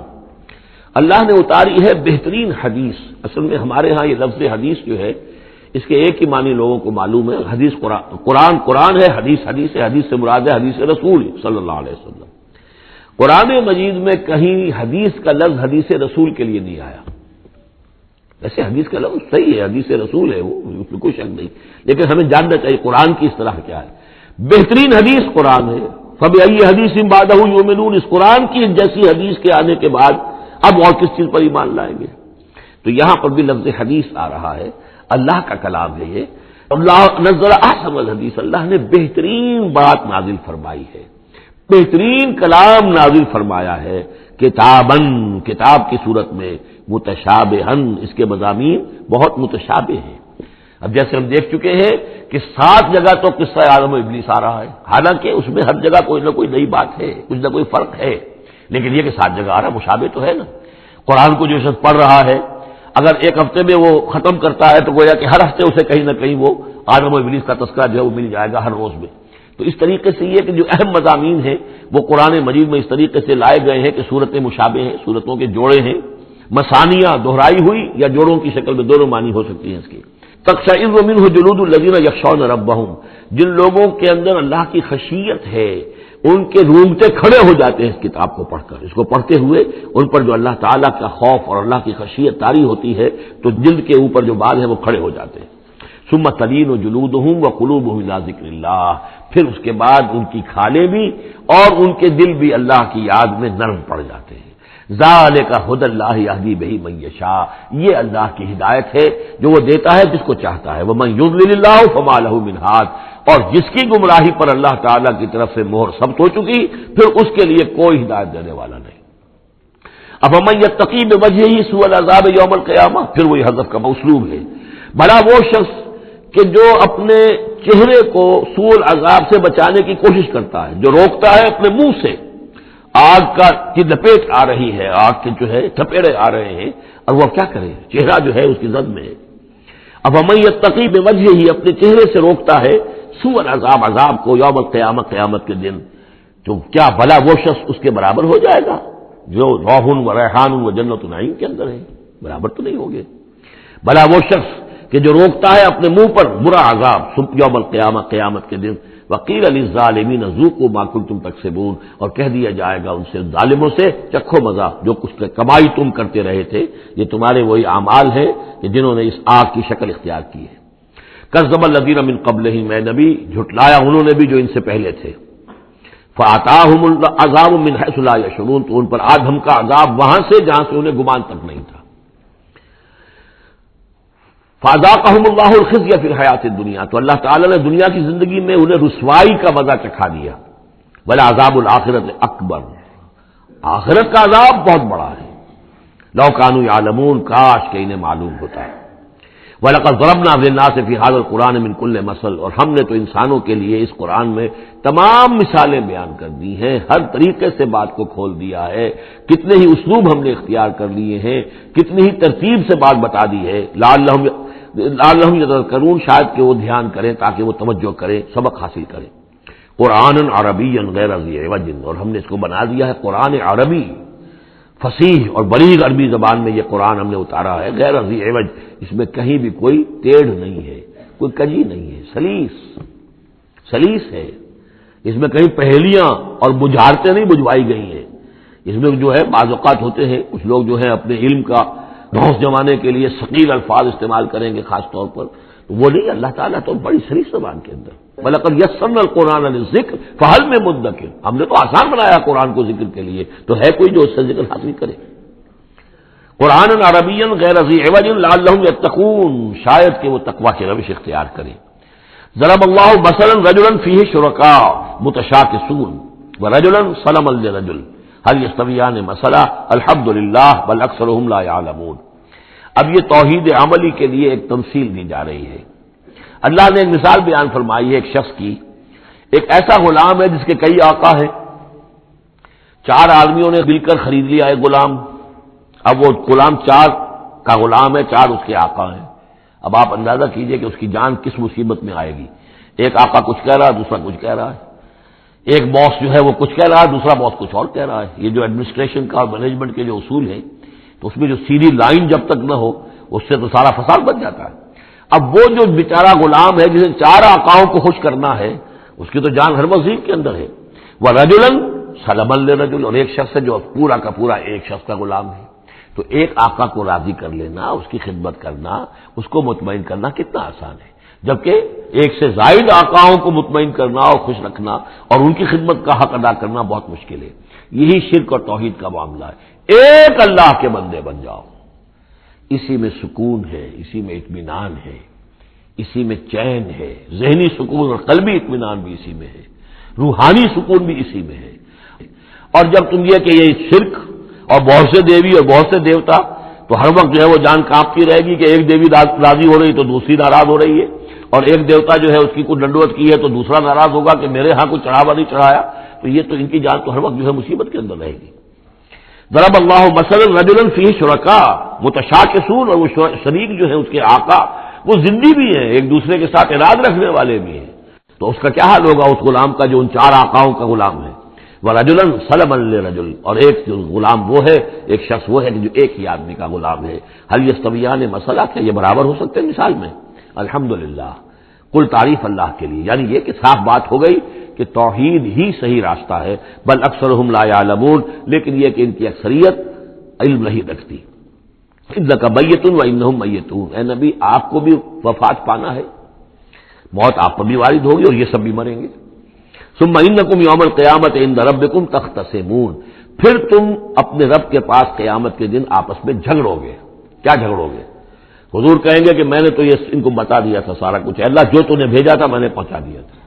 اللہ نے اتاری ہے بہترین حدیث. اصل میں ہمارے ہاں یہ لفظ حدیث جو ہے اس کے ایک ہی معنی لوگوں کو معلوم ہے. حدیث قرآن ہے، حدیث ہے، حدیث سے مراد ہے حدیث رسول صلی اللہ علیہ وسلم. قرآن مجید میں کہیں حدیث کا لفظ حدیث رسول کے لیے نہیں آیا. ویسے حدیث کا لفظ صحیح ہے، حدیث رسول ہے، وہ اس میں کوئی شک نہیں، لیکن ہمیں جاننا چاہیے قرآن کی اصطلاح کیا ہے. بہترین حدیث قرآن ہے. فبأي حدیث بعدہ یؤمنون، اس قرآن کی جیسی حدیث کے آنے کے بعد اب اور کس چیز پر ایمان لائیں گے؟ تو یہاں پر بھی لفظ حدیث آ رہا ہے، اللہ کا کلام ہے یہ. اللہ نزل احسن الحدیث، اللہ نے بہترین بات نازل فرمائی ہے، بہترین کلام نازل فرمایا ہے. کتاباً، کتاب کی صورت میں، متشابہاً، اس کے مضامین بہت متشابہ ہیں. اب جیسے ہم دیکھ چکے ہیں کہ 7 جگہ تو قصہ آدم و ابلیس آ رہا ہے، حالانکہ اس میں ہر جگہ کوئی نہ کوئی نئی بات ہے، کچھ نہ کوئی فرق ہے، لیکن یہ کہ 7 جگہ آ رہا ہے، مشابہ تو ہے نا. قرآن کو جو شخص پڑھ رہا ہے اگر ایک ہفتے میں وہ ختم کرتا ہے تو گویا کہ ہر ہفتے اسے کہیں نہ کہیں وہ آدم و ابلیس کا تذکرہ جو ہے وہ مل جائے گا ہر روز میں. تو اس طریقے سے یہ کہ جو اہم مضامین ہیں وہ قرآن مجید میں اس طریقے سے لائے گئے ہیں کہ صورتیں مشابہ ہیں، صورتوں کے جوڑے ہیں. مثانیہ دہرائی ہوئی یا جوڑوں کی شکل میں دونوں معنی ہو سکتی ہیں اس کی. تقشعر منہ جلود الذین یخشون ربہم، جن لوگوں کے اندر اللہ کی خشیت ہے ان کے رونگٹے کھڑے ہو جاتے ہیں اس کتاب کو پڑھ کر. اس کو پڑھتے ہوئے ان پر جو اللہ تعالیٰ کا خوف اور اللہ کی خشیت طاری ہوتی ہے تو جلد کے اوپر جو بال ہیں وہ کھڑے ہو جاتے ہیں. ثم تلین جلودہم وقلوبہم الی ذکر اللہ، پھر اس کے بعد ان کی کھالیں بھی اور ان کے دل بھی اللہ کی یاد میں نرم پڑ جاتے ہیں. ذالک ھدی اللہ یہدی بہ من یشاء، یہ اللہ کی ہدایت ہے جو وہ دیتا ہے جس کو چاہتا ہے. ومن یضلل اللہ فما لہ من ہاد، اور جس کی گمراہی پر اللہ تعالیٰ کی طرف سے مہر ثبت ہو چکی پھر اس کے لیے کوئی ہدایت دینے والا نہیں. افمن یتقی بوجہہ سوء العذاب یوم القیامہ، پھر وہی حذف کا اسلوب ہے، بھلا وہ شخص کہ جو اپنے چہرے کو سوء العذاب سے بچانے کی کوشش کرتا ہے، جو روکتا ہے اپنے منہ سے، آگ کی لپیٹ آ رہی ہے، آگ کے جو ہے تھپیڑے آ رہے ہیں، اور وہ کیا کرے، چہرہ جو ہے اس کی زد میں ہے۔ افمن یتقی بوجہہ، اپنے چہرے سے روکتا ہے سوء العذاب، عذاب کو، یوم القیامہ، قیامت کے دن، تو کیا بھلا وہ شخص اس کے برابر ہو جائے گا جو روح و ریحان و جنت نعیم کے اندر ہے؟ برابر تو نہیں ہوگے۔ بھلا وہ شخص کہ جو روکتا ہے اپنے منہ پر برا عذاب یوم القیامہ، قیامت کے دن، وقیل للظالمین ذوقوا ما کنتم تکسبون، اور کہہ دیا جائے گا ان سے، ظالموں سے، چکھو مزہ، جو کچھ کمائی تم کرتے رہے تھے، یہ تمہارے وہی اعمال ہیں کہ جنہوں نے اس آگ کی شکل اختیار کی ہے۔ کذب الذین من قبلہم، اے نبی جھٹلایا انہوں نے بھی جو ان سے پہلے تھے، فاتاہم العذاب من حیث لا یشعرون، تو ان پر آ دھمکا عذاب وہاں سے جہاں سے انہیں گمان تک نہیں تھا۔ فاذاقہم اللہ الخزی فی الحیات الدنیا، تو اللہ تعالی نے دنیا کی زندگی میں انہیں رسوائی کا مزہ چکھا دیا۔ ولعذاب الآخرۃ اکبر، آخرت کا عذاب بہت بڑا ہے۔ لو کانوا یعلمون، کاش کہ انہیں معلوم ہوتا ہے۔ وَلَقَدْ ضَرَبْنَا لِلنَّاسِ فِي هَذَا الْقُرْآنِ مِنْ كُلِّ مَثَلٍ، اور ہم نے تو انسانوں کے لیے اس قرآن میں تمام مثالیں بیان کر دی ہیں، ہر طریقے سے بات کو کھول دیا ہے، کتنے ہی اسلوب ہم نے اختیار کر لیے ہیں، کتنی ہی ترتیب سے بات بتا دی ہے، لعلہم یتذکرون، شاید کہ وہ دھیان کریں، تاکہ وہ توجہ کریں، سبق حاصل کریں۔ قرآن عربی غیر ذی عوج، اور ہم نے اس کو بنا دیا ہے قرآن عربی، فصیح اور بلیغ عربی زبان میں یہ قرآن ہم نے اتارا ہے، غیر ذی عوج، اس میں کہیں بھی کوئی ٹیڑھ نہیں ہے، کوئی کجی نہیں ہے، سلیس ہے، اس میں کہیں پہلیاں اور بجھارتیں نہیں بجھوائی گئی ہیں۔ اس میں جو ہے بعض اوقات ہوتے ہیں کچھ لوگ جو ہے اپنے علم کا دھوس جمانے کے لیے ثقیل الفاظ استعمال کریں گے خاص طور پر، وہ نہیں، اللہ تعالیٰ تو بڑی سلیس زبان کے اندر، وَلَقَدْ يَسَّرْنَا الْقُرْآنَ لِلذِّكْرِ فَهَلْ مِن مُدَّكِرٍ، ہم نے تو آسان بنایا قرآن کو ذکر کے لیے، تو ہے کوئی جو اس سے ذکر حاصل کرے۔ قرآن عربی غیر ذی عوج لعلہم یتقون، شاید کہ وہ تقوی کی روش اختیار کریں۔ ضرب اللہ مثلا رجلا فیہ شرکاء متشاکسون ورجلا سلما لرجل هل یستویان مثلا الحمد للہ بل اکثرهم لا یعلمون۔ اب یہ توحید عملی کے لیے ایک تمثیل دی جا رہی ہے۔ اللہ نے ایک مثال بیان فرمائی ہے ایک شخص کی، ایک ایسا غلام ہے جس کے کئی آقا ہیں، چار آدمیوں نے مل کر خرید لیا ایک غلام، اب وہ غلام چار کا غلام ہے، چار اس کے آقا ہیں۔ اب آپ اندازہ کیجئے کہ اس کی جان کس مصیبت میں آئے گی، ایک آقا کچھ کہہ رہا ہے، دوسرا کچھ کہہ رہا ہے، ایک باس جو ہے وہ کچھ کہہ رہا ہے، دوسرا باس کچھ اور کہہ رہا ہے۔ یہ جو ایڈمنسٹریشن کا اور مینجمنٹ کے جو اصول ہیں، تو اس میں جو سیدھی لائن جب تک نہ ہو اس سے تو سارا فساد بن جاتا ہے۔ اب وہ جو بیچارہ غلام ہے جسے چار آقاؤں کو خوش کرنا ہے، اس کی تو جان ہر وظیف کے اندر ہے۔ وہ رجلا سلما لرجل، اور ایک شخص ہے جو پورا کا پورا ایک شخص کا غلام ہے، تو ایک آقا کو راضی کر لینا، اس کی خدمت کرنا، اس کو مطمئن کرنا کتنا آسان ہے، جبکہ ایک سے زائد آقاؤں کو مطمئن کرنا اور خوش رکھنا اور ان کی خدمت کا حق ادا کرنا بہت مشکل ہے۔ یہی شرک اور توحید کا معاملہ ہے، ایک اللہ کے بندے بن جاؤ، اسی میں سکون ہے، اسی میں اطمینان ہے، اسی میں چین ہے، ذہنی سکون اور قلبی اطمینان بھی اسی میں ہے، روحانی سکون بھی اسی میں ہے۔ اور جب تم یہ کہ یہ شرک اور بہت سے دیوی اور بہت سے دیوتا، تو ہر وقت جو ہے وہ جان کانپتی رہے گی کہ ایک دیوی راضی ہو رہی تو دوسری ناراض ہو رہی ہے، اور ایک دیوتا جو ہے اس کی کوئی ڈنڈوت کی ہے تو دوسرا ناراض ہوگا کہ میرے ہاں کوئی چڑھاوا نہیں چڑھایا، تو یہ تو ان کی جان تو ہر وقت جو ہے مصیبت کے اندر رہے گی۔ ضرب اللہ مثلا رجلا فیہ شرکاء متشاکسون، اور وہ شریک جو ہے اس کے آقا وہ زندی بھی ہیں، ایک دوسرے کے ساتھ اراد رکھنے والے بھی ہیں، تو اس کا کیا حال ہوگا اس غلام کا جو ان چار آقاؤں کا غلام ہے۔ ورجلا سلما لرجل، اور ایک جو غلام وہ ہے، ایک شخص وہ ہے جو ایک ہی آدمی کا غلام ہے۔ هل یستویان مثلا، کیا یہ برابر ہو سکتے ہیں مثال میں؟ الحمدللہ، کل تعریف اللہ کے لیے، یعنی یہ کہ صاف بات ہو گئی کہ توحید ہی صحیح راستہ ہے، بل اکثرهم لا یعلمون، لیکن یہ کہ ان کی اکثریت علم نہیں رکھتی۔ انک میت وانہم میتون، اے نبی آپ کو بھی وفات پانا ہے، موت آپ پر بھی وارد ہوگی اور یہ سب بھی مریں گے۔ ثم انکم یوم القیامت عند ربکم تختصمون، پھر تم اپنے رب کے پاس قیامت کے دن آپس میں جھگڑو گے۔ کیا جھگڑو گے؟ حضور کہیں گے کہ میں نے تو یہ ان کو بتا دیا تھا سارا کچھ، اللہ جو تو نے بھیجا تھا میں نے پہنچا دیا تھا۔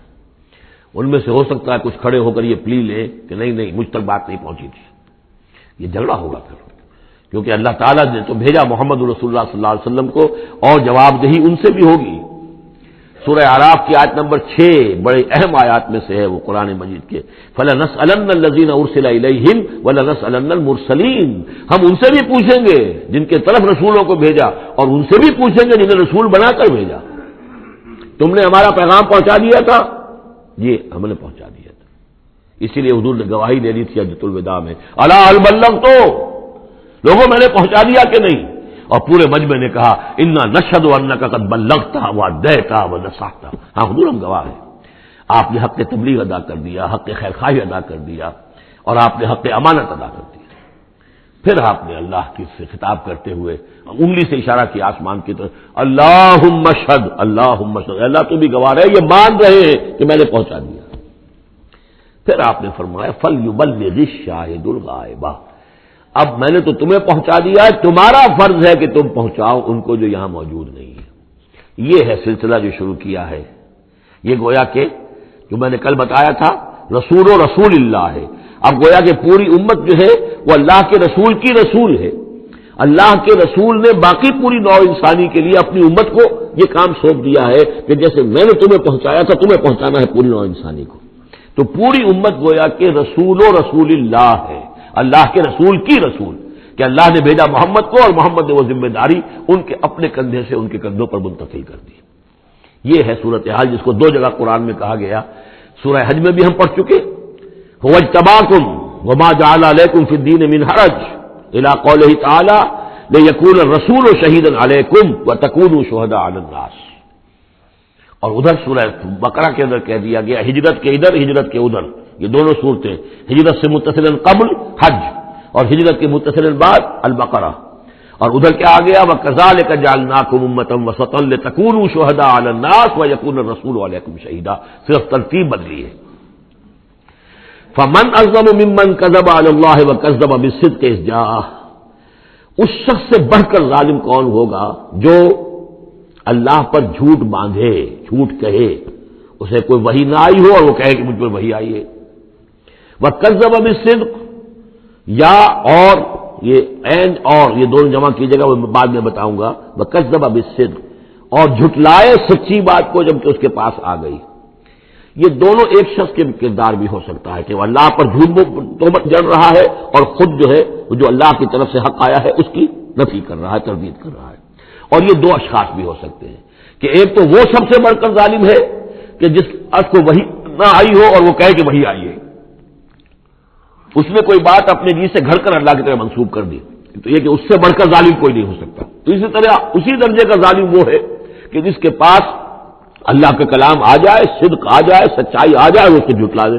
ان میں سے ہو سکتا ہے کچھ کھڑے ہو کر یہ پلی لے کہ نہیں مجھ تک بات نہیں پہنچی تھی، یہ جھگڑا ہوگا پھر۔ کیونکہ اللہ تعالیٰ نے تو بھیجا محمد رسول اللہ صلی اللہ علیہ وسلم کو، اور جواب دہی ان سے بھی ہوگی۔ سورہ اعراف کی آیت نمبر 6 بڑے اہم آیات میں سے ہے وہ قرآن مجید کے، فَلَنَسْأَلَنَّ الَّذِينَ أُرْسِلَ إِلَيْهِمْ وَلَنَسْأَلَنَّ الْمُرْسَلِينَ، ہم ان سے بھی پوچھیں گے جن کے طرف رسولوں کو بھیجا، اور ان سے بھی پوچھیں گے جنہیں رسول بنا کر بھیجا۔ تم نے ہمارا پیغام پہنچا دیا تھا؟ یہ ہم نے پہنچا دیا تھا۔ اسی لیے حضور نے گواہی دے دی تھی حجۃ الوداع میں، الا هل بلغت، لوگوں میں نے پہنچا دیا کہ نہیں؟ اور پورے مجمع نے کہا انا نشهد انک قد بلغت وادیت ونصحت، ہاں حضور ہم گواہ ہیں، آپ نے حق تبلیغ ادا کر دیا، حق خیرخواہی ادا کر دیا، اور آپ نے حق امانت ادا کر دیا۔ پھر آپ نے اللہ کی سے خطاب کرتے ہوئے انگلی سے اشارہ کیا آسمان کی طرف، اللہم اشہد، اللہم اشہد، اللہ تو بھی گواہ ہے، یہ مان رہے ہیں کہ میں نے پہنچا دیا۔ پھر آپ نے فرمایا فلیبلغ الشاہد الغائب، اب میں نے تو تمہیں پہنچا دیا ہے، تمہارا فرض ہے کہ تم پہنچاؤ ان کو جو یہاں موجود نہیں ہے۔ یہ ہے سلسلہ جو شروع کیا ہے، یہ گویا کہ جو میں نے کل بتایا تھا رسول و رسول اللہ ہے، اب گویا کہ پوری امت جو ہے وہ اللہ کے رسول کی رسول ہے۔ اللہ کے رسول نے باقی پوری نوع انسانی کے لیے اپنی امت کو یہ کام سونپ دیا ہے کہ جیسے میں نے تمہیں پہنچایا تھا تمہیں پہنچانا ہے پوری نوع انسانی کو۔ تو پوری امت گویا کہ رسول و رسول اللہ ہے، اللہ کے رسول کی رسول، کہ اللہ نے بھیجا محمد کو، اور محمد نے وہ ذمہ داری ان کے اپنے کندھے سے ان کے کندھوں پر منتقل کر دی۔ یہ ہے صورتحال جس کو 2 جگہ قرآن میں کہا گیا، سورہ حج میں بھی ہم پڑھ چکے، هو اجتباکم وما جعل علیکم فی الدین من حرج الی قولہ تعالی لیکون الرسول شہیدا علیکم وتکونوا شہداء علی الناس، اور ادھر سورہ بقرہ کے اندر کہہ دیا گیا ہجرت کے ادھر ہجرت کے ادھر، یہ دونوں صورتیں ہجرت سے متصل قبل حج اور ہجرت کے متصل بعد البقرہ، اور ادھر کیا آ گیا وَكَذَلِكَ جَعَلْنَاكُمْ أُمَّةً وَسَطًا لِتَكُونُوا شُهَدَاءَ عَلَى النَّاسِ وَيَكُونَ الرَّسُولُ عَلَيْكُمْ شَهِيدًا، صرف ترتیب بدلی ہے۔ فَمَنْ أَظْلَمُ مِمَّنْ كَذَبَ عَلَى اللَّهِ وَكَذَّبَ بِالصِّدْقِ إِذْ جَاءَهُ، اس شخص سے بڑھ کر ظالم کون ہوگا جو اللہ پر جھوٹ باندھے، جھوٹ کہے، اسے کوئی وحی نہ آئی ہو اور وہ کہے کہ مجھ پر وحی آئی ہے۔ وَكَذَّبَ بِالصِّدْقِ، یا اور یہ این اور یہ دونوں جمع کیجیے گا، وہ بعد میں بتاؤں گا، وَكَذَّبَ بِالصِّدْقِ، اور جھٹلائے سچی بات کو جب کہ اس کے پاس آ گئی۔ یہ دونوں ایک شخص کے کردار بھی ہو سکتا ہے کہ وہ اللہ پر جھوٹ تہمت جڑ رہا ہے اور خود جو ہے وہ جو اللہ کی طرف سے حق آیا ہے اس کی نفی کر رہا ہے، تردید کر رہا ہے۔ اور یہ 2 اشخاص بھی ہو سکتے ہیں کہ ایک تو وہ سب سے بڑھ کر ظالم ہے کہ جس کو وحی نہ آئی ہو اور وہ کہے کہ وحی آئی ہے، اس نے کوئی بات اپنے جی سے گھڑ کر اللہ کی طرف منسوب کر دی، تو یہ کہ اس سے بڑھ کر ظالم کوئی نہیں ہو سکتا۔ تو اسی طرح اسی درجے کا ظالم وہ ہے کہ جس کے پاس اللہ کا کلام آ جائے، صدق آ جائے، سچائی آ جائے، وہ اسے جھٹلا دے۔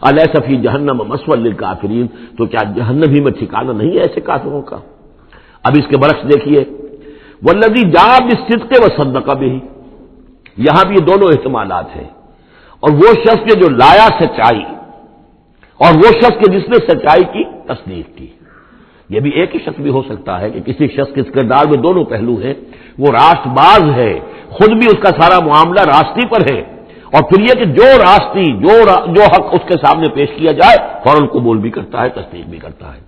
الیس فی جہنم مثوی للکافرین، تو کیا جہنم ہی میں ٹھکانہ نہیں ہے ایسے کافروں کا؟ اب اس کے برعکس دیکھیے والذی جاء بالصدق وصدق بہ، یہاں بھی یہ دونوں احتمالات ہیں، اور وہ شخص کے جو لایا سچائی، اور وہ شخص کے جس نے سچائی کی تصدیق کی۔ یہ بھی ایک ہی شخص بھی ہو سکتا ہے کہ کسی شخص کے کردار میں دونوں پہلو ہیں، وہ راست باز ہے، خود بھی اس کا سارا معاملہ راستی پر ہے، اور پھر یہ کہ جو راستی جو حق اس کے سامنے پیش کیا جائے فوراً قبول بھی کرتا ہے، تصدیق بھی کرتا ہے۔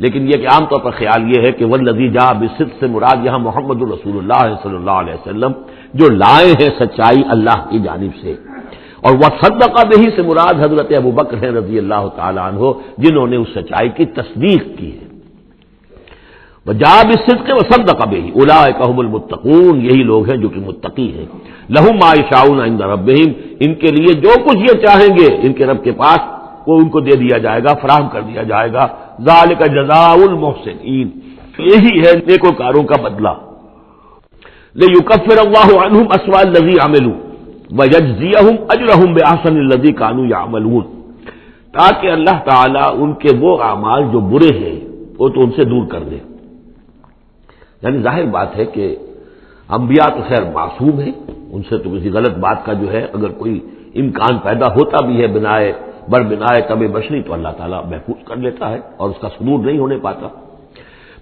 لیکن یہ کہ عام طور پر خیال یہ ہے کہ والذی جاء بالصدق سے مراد یہاں محمد رسول اللہ صلی اللہ علیہ وسلم جو لائے ہیں سچائی اللہ کی جانب سے، اور وصدق بہ سے مراد حضرت ابوبکر ہیں رضی اللہ تعالی عنہ جنہوں نے اس سچائی کی تصدیق کی ہے۔ وجاء بالصدق وصدق بہ اولئک هم المتقون، یہی لوگ ہیں جو کہ متقی ہیں۔ لہم ما یشاءون عند ربہم، ان کے لیے جو کچھ یہ چاہیں گے ان کے رب کے پاس وہ ان کو دے دیا جائے گا، فراہم کر دیا جائے گا۔ ذالک جزاء المحسنین، یہی ہے نیکوکاروں کا بدلہ۔ لیکفر اللہ عنہم اسوأ الذی عملوا وَيَجْزِيَهُمْ أَجْرَهُمْ بِأَحْسَنِ الَّذِي كَانُوا يَعْمَلُونَ، تاکہ اللہ تعالیٰ ان کے وہ اعمال جو برے ہیں وہ تو ان سے دور کر دے۔ یعنی ظاہر بات ہے کہ انبیاء تو خیر معصوم ہیں، ان سے تو کسی غلط بات کا جو ہے اگر کوئی امکان پیدا ہوتا بھی ہے بنائے طب بشری تو اللہ تعالیٰ محفوظ کر لیتا ہے اور اس کا صدور نہیں ہونے پاتا۔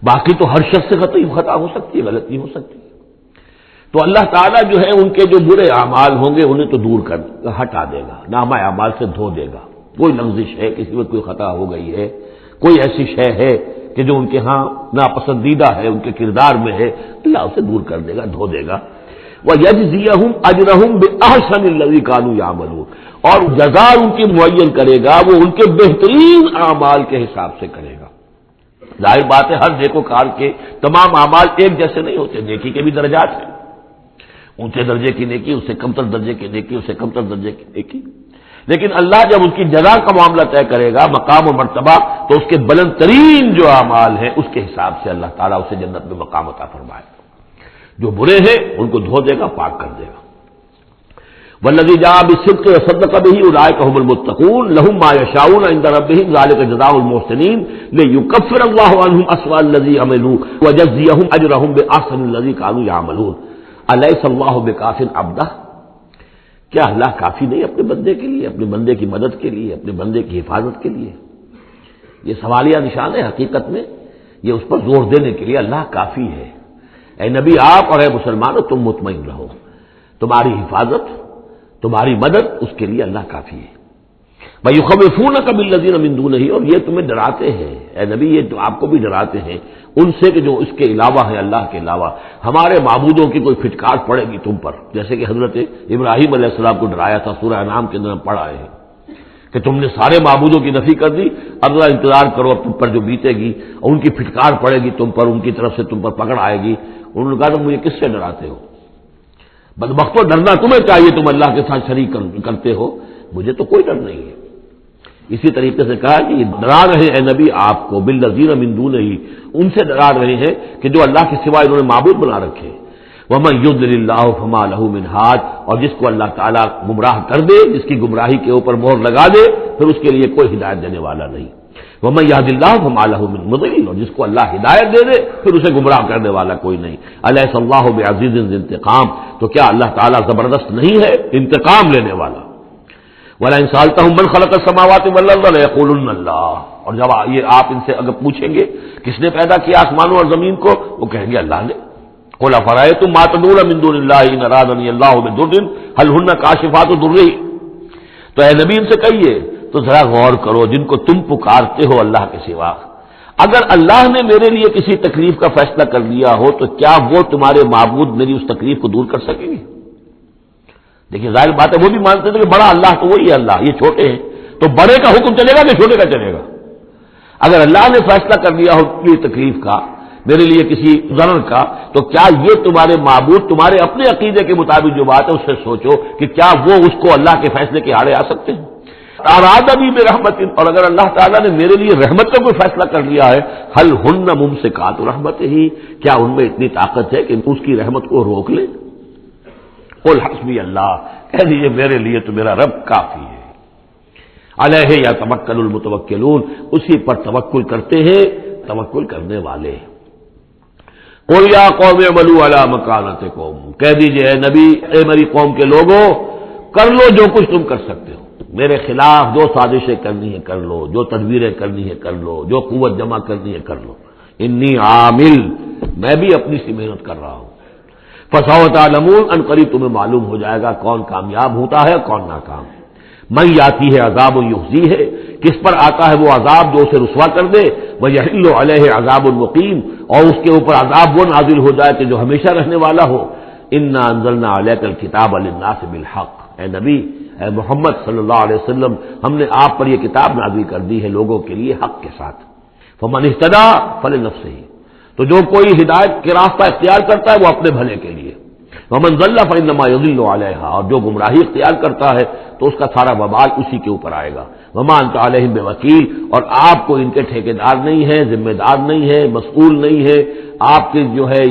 باقی تو ہر شخص سے خطا ہو سکتی ہے، غلطی ہو سکتی ہے، تو اللہ تعالیٰ جو ہے ان کے جو برے اعمال ہوں گے انہیں تو دور کر ہٹا دے گا، نامہ اعمال سے دھو دے گا۔ کوئی لغزش ہے، کسی میں کوئی خطا ہو گئی ہے، کوئی ایسی شے ہے کہ جو ان کے ہاں ناپسندیدہ ہے، ان کے کردار میں ہے، اللہ اسے دور کر دے گا، دھو دے گا۔ وَيَجْزِيَهُمْ أَجْرَهُمْ بِأَحْسَنِ الَّذِي كَانُوا يَعْمَلُونَ، اور جزا ان کی معین کرے گا وہ ان کے بہترین اعمال کے حساب سے کرے گا۔ ظاہر بات ہے ہر نیکوکار کے تمام اعمال ایک جیسے نہیں ہوتے، نیکی کے بھی درجات ہیں، اونچے درجے کی نیکی، اس سے کمتر درجے کی نیکی، اس سے کمتر درجے کی نیکی، لیکن اللہ جب اس کی جزا کا معاملہ طے کرے گا، مقام و مرتبہ، تو اس کے بلند ترین جو اعمال ہیں اس کے حساب سے اللہ تعالیٰ اسے جنت میں مقام عطا فرمائے گا۔ جو برے ہیں ان کو دھو دے گا، پاک کر دے گا۔ والذی جاء بالصدق وصدق به اولئک هم المتقون لهم ما یشاءون عند ربهم ذلك جزاء المحسنین لیکفر اللہ عنهم اسوأ الذی عملوا ویجزیهم اجرهم باحسن الذی كانوا يعملون الیس اللہ بکاف عبدہ، کیا اللہ کافی نہیں اپنے بندے کے لیے، اپنے بندے کی مدد کے لیے، اپنے بندے کی حفاظت کے لیے؟ یہ سوالیہ نشان ہے، حقیقت میں یہ اس پر زور دینے کے لیے اللہ کافی ہے۔ اے نبی آپ اور اے مسلمانوں تم مطمئن رہو، تمہاری حفاظت، تمہاری مدد اس کے لیے اللہ کافی ہے۔ وَيُخَوِّفُونَكَ بِالَّذِينَ مِن دُونِهِ، اور یہ تمہیں ڈراتے ہیں اے نبی، یہ تو آپ کو بھی ڈراتے ہیں ان سے کہ جو اس کے علاوہ ہیں، اللہ کے علاوہ ہمارے معبودوں کی کوئی پھٹکار پڑے گی تم پر، جیسے کہ حضرت ابراہیم علیہ السلام کو ڈرایا تھا، سورہ انعام کے اندر ہم پڑھ آئے ہیں کہ تم نے سارے معبودوں کی نفی کر دی، اللہ انتظار کرو اب تم پر جو بیتے گی، اور ان کی پھٹکار پڑے گی تم پر، ان کی طرف سے تم پر پکڑ آئے گی۔ انہوں نے کہا تم مجھے کس سے ڈراتے ہو؟ بدبختوں ڈرنا تمہیں چاہیے، تم اللہ کے ساتھ شریک کرتے ہو، مجھے تو کوئی ڈر نہیں ہے۔ اسی طریقے سے کہا کہ یہ ڈرا رہے اے نبی آپ کو بالذین من دونہ، ان سے ڈرا رہے ہیں کہ جو اللہ کے سوا انہوں نے معبود بنا رکھے۔ وَمَن يُضْلِلِ اللَّهُ فَمَا لَهُ مِنْ هَادٍ، اور جس کو اللہ تعالیٰ گمراہ کر دے، جس کی گمراہی کے اوپر مہر لگا دے، پھر اس کے لیے کوئی ہدایت دینے والا نہیں۔ وَمَن يَهْدِ اللَّهُ فَمَا لَهُ مِن مُضِلٍّ، اور جس کو اللہ ہدایت دے دے پھر اسے گمراہ کرنے والا کوئی نہیں۔ أَلَيْسَ اللَّهُ بِعَزِيزٍ ذِي انتقام، تو کیا اللہ تعالیٰ زبردست نہیں ہے، انتقام لینے والا؟ وَلَئِن سَأَلْتَهُم مَّنْ خَلَقَ السَّمَاوَاتِ وَالْأَرْضَ لَيَقُولُنَّ اللَّهُ، اور جب یہ آپ ان سے اگر پوچھیں گے کس نے پیدا کیا آسمانوں اور زمین کو، وہ کہیں گے اللہ نے۔ قُلْ أَفَرَأَيْتُم مَّا تَدْعُونَ مِن دُونِ اللَّهِ إِنْ أَرَادَنِيَ اللَّهُ بِضُرٍّ هَلْ هُنَّ كَاشِفَاتُ ضُرِّهِ، تو اے نبی ان سے کہیے تو ذرا غور کرو، جن کو تم پکارتے ہو اللہ کے سوا، اگر اللہ نے میرے لیے کسی تکلیف کا فیصلہ کر لیا ہو تو کیا وہ تمہارے معبود میری اس تکلیف کو دور کر سکیں گے؟ دیکھیے ظاہر بات ہے وہ بھی مانتے تھے کہ بڑا اللہ تو وہی ہے، اللہ یہ چھوٹے ہیں، تو بڑے کا حکم چلے گا کہ چھوٹے کا چلے گا؟ اگر اللہ نے فیصلہ کر لیا ہو یہ تکلیف کا، میرے لیے کسی ضرر کا، تو کیا یہ تمہارے معبود تمہارے اپنے عقیدے کے مطابق جو بات ہے اس سے سوچو کہ کیا وہ اس کو اللہ کے فیصلے کے آڑے آ سکتے ہیں؟ ارادنی برحمت، اور اگر اللہ تعالیٰ نے میرے لیے رحمت کا کوئی فیصلہ کر لیا ہے، حل ہن ممسکات رحمت ہی، کیا ان میں اتنی طاقت ہے کہ اس کی رحمت کو روک لیں؟ قل حسبی اللہ، کہہ دیجیے میرے لیے تو میرا رب کافی ہے۔ علیہ یتوکل المتوکلون، اسی پر توکل کرتے ہیں توکل کرنے والے۔ قل یا قوم اعملوا علی مکانتکم، کہہ دیجیے اے نبی اے میری قوم کے لوگوں، کر لو جو کچھ تم کر سکتے ہو، میرے خلاف جو سازشیں کرنی ہے کر لو، جو تدبیریں کرنی ہے کر لو، جو قوت جمع کرنی ہے کر لو، انی عامل، میں بھی اپنی سی محنت کر رہا ہوں۔ فسوف تعلمون، ان قریب تمہیں معلوم ہو جائے گا کون کامیاب ہوتا ہے کون ناکام۔ من یاتی ہے عذاب یخزی ہے، کس پر آتا ہے وہ عذاب جو اسے رسوا کر دے، ویحل علیہ عذاب مقیم، اور اس کے اوپر عذاب وہ نازل ہو جائے کہ جو ہمیشہ رہنے والا ہو۔ انا انزلنا علیک الکتاب للناس بالحق، اے نبی اے محمد صلی اللہ علیہ وسلم، ہم نے آپ پر یہ کتاب نازل کر دی ہے لوگوں کے لیے حق کے ساتھ۔ فمن اہتدی فلنفسہ، تو جو کوئی ہدایت کے راستہ اختیار کرتا ہے وہ اپنے بھلے کے لیے، ومن ضل فانما یضل علیہا، اور جو گمراہی اختیار کرتا ہے تو اس کا سارا وبال اسی کے اوپر آئے گا۔ وما انت علیہم بوکیل، اور آپ کو ان کے ٹھیکیدار نہیں ہے، ذمہ دار نہیں ہے، مسئول نہیں ہے، آپ کے جو ہے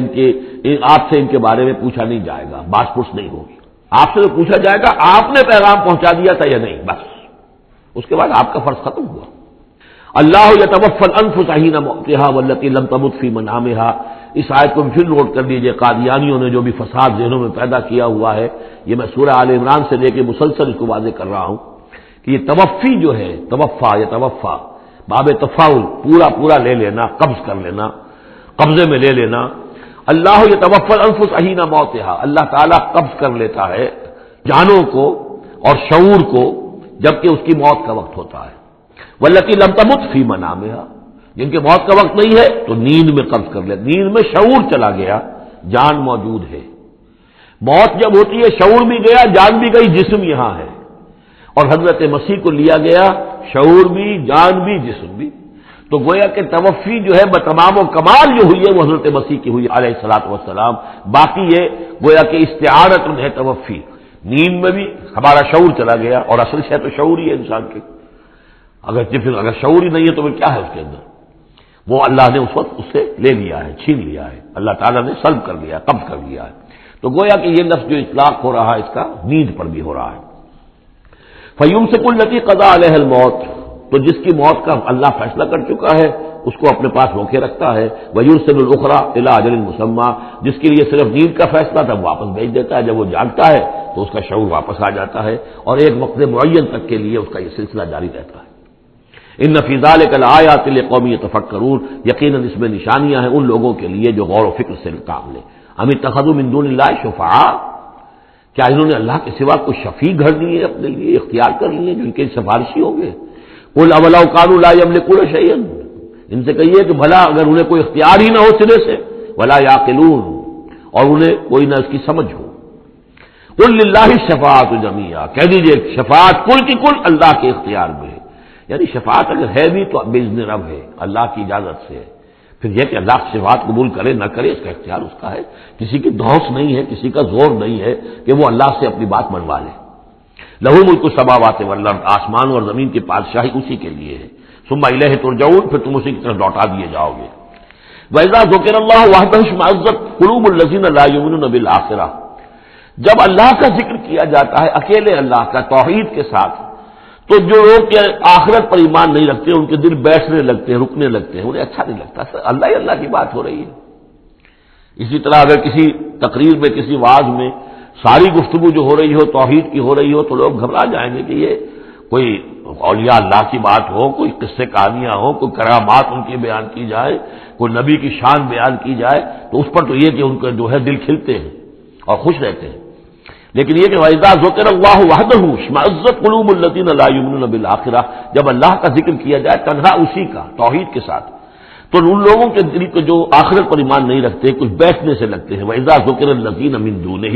آپ سے ان کے بارے میں پوچھا نہیں جائے گا، باس پرس نہیں ہوگی، آپ سے تو پوچھا جائے گا آپ نے پیغام پہنچا دیا تھا یا نہیں، بس اس کے بعد آپ کا فرض ختم ہوا۔ اللہ یتوفی الانفس حین موتها والتی لم تمت فی منامها، اس آیت کو پھر نوٹ کر لیجئے، قادیانیوں نے جو بھی فساد ذہنوں میں پیدا کیا ہوا ہے، یہ میں سورہ آل عمران سے لے کے مسلسل اس کو واضح کر رہا ہوں کہ یہ توفی جو ہے، توفا یتوفا، باب تفاعل، پورا لے لینا، قبض کر لینا، قبضے میں لے لینا۔ اللہ یتوفی الانفس حین موتها، اللہ تعالیٰ قبض کر لیتا ہے جانوں کو اور شعور کو جبکہ اس کی موت کا وقت ہوتا ہے۔ والتی لم تمت فی منامها، جن کے موت کا وقت نہیں ہے تو نیند میں قبض کر لے، نیند میں شعور چلا گیا، جان موجود ہے۔ موت جب ہوتی ہے شعور بھی گیا، جان بھی گئی، جسم یہاں ہے، اور حضرت مسیح کو لیا گیا، شعور بھی، جان بھی، جسم بھی۔ تو گویا کہ توفی جو ہے بتمام و کمال جو ہوئی ہے وہ حضرت مسیح کی ہوئی علیہ الصلوۃ والسلام۔ باقی یہ گویا کہ استعارت ہے توفی، نیند میں بھی ہمارا شعور چلا گیا، اور اصل شے تو شعور ہی ہے انسان کے، اگر شعور ہی نہیں ہے تو پھر کیا ہے اس کے اندر؟ وہ اللہ نے اس وقت اس سے لے لیا ہے، چھین لیا ہے، اللہ تعالیٰ نے سلب کر لیا، قبض کر لیا ہے۔ تو گویا کہ یہ لفظ جو اطلاق ہو رہا ہے اس کا نیند پر بھی ہو رہا ہے۔ فَيُمْسِكُ الَّتِي قَضَىٰ عَلَيْهَا الْمَوْتَ، تو جس کی موت کا اللہ فیصلہ کر چکا ہے اس کو اپنے پاس روکے رکھتا ہے۔ وَيُرْسِلُ الْأُخْرَىٰ إِلَىٰ أَجَلٍ مُّسَمًّى، جس کے لیے صرف نیند کا فیصلہ تھا واپس بھیج دیتا ہے، جب وہ جاگتا ہے تو اس کا شعور واپس آ جاتا ہے، اور ایک وقت معین تک کے لیے اس کا یہ سلسلہ جاری رہتا ہے۔ ان فی ذلک لآیات لقوم یتفکرون، یقیناً اس میں نشانیاں ہیں ان لوگوں کے لیے جو غور و فکر سے کام لیں۔ ام اتخذوا من دون اللہ شفعاء، کیا انہوں نے اللہ کے سوا کوئی شفیع گھر لیے اپنے لیے، اختیار کر لیے جو ان کے سفارشی ہوں گے؟ قل اولو کانوا لا یملکون شیئا، ان سے کہیے کہ بھلا اگر انہیں کوئی اختیار ہی نہ ہو سرے سے، ولا یعقلون، اور انہیں کوئی نہ اس کی سمجھ ہو۔ قل للہ الشفاعۃ جمیعا، کہہ دیجئے شفاعت کل کی کل اللہ کے اختیار میں ہے، یعنی شفاعت اگر ہے بھی تو باذن رب ہے، اللہ کی اجازت سے ہے۔ پھر یہ کہ اللہ شفاعت قبول کرے نہ کرے اس کا اختیار اس کا ہے، کسی کی دھوس نہیں ہے، کسی کا زور نہیں ہے کہ وہ اللہ سے اپنی بات منوا لے۔ لہ ملک السماوات والارض، آسمان اور زمین کی بادشاہی اسی کے لیے ہے۔ ثم الیہ ترجعون، پھر تم اسی کی طرف لوٹا دیے جاؤ گے۔ وَإِذَا ذُكِرَ اللَّهُ وَحْدَهُ اشْمَأَزَّتْ قُلُوبُ الَّذِينَ لَا يُؤْمِنُونَ بِالْآخِرَةِ، جب اللہ کا ذکر کیا جاتا ہے اکیلے اللہ کا توحید کے ساتھ، تو جو لوگ کہ آخرت پر ایمان نہیں رکھتے ان کے دل بیٹھنے لگتے ہیں، رکنے لگتے ہیں، انہیں اچھا نہیں لگتا، اللہ ہی اللہ کی بات ہو رہی ہے۔ اسی طرح اگر کسی تقریر میں، کسی وعظ میں ساری گفتگو جو ہو رہی ہو توحید کی ہو رہی ہو تو لوگ گھبرا جائیں گے کہ یہ کوئی اولیاء اللہ کی بات ہو، کوئی قصے کہانیاں ہو، کوئی کرامات ان کی بیان کی جائے، کوئی نبی کی شان بیان کی جائے، تو اس پر تو یہ کہ ان کا جو ہے دل کھلتے ہیں اور خوش رہتے ہیں۔ لیکن یہ کہ وَإِذَا ذُكِرَ اللَّهُ وَحْدَهُ اشْمَأَزَّتْ قُلُوبُ الَّذِينَ لَا يُؤْمِنُونَ بِالْآخِرَةِ، جب اللہ کا ذکر کیا جائے تنہا اسی کا توحید کے ساتھ، تو ان لوگوں کے دل کو جو آخرت پر ایمان نہیں رکھتے کچھ بیٹھنے سے لگتے ہیں۔ وَإِذَا ذُكِرَ الَّذِينَ مِن دُونِهِ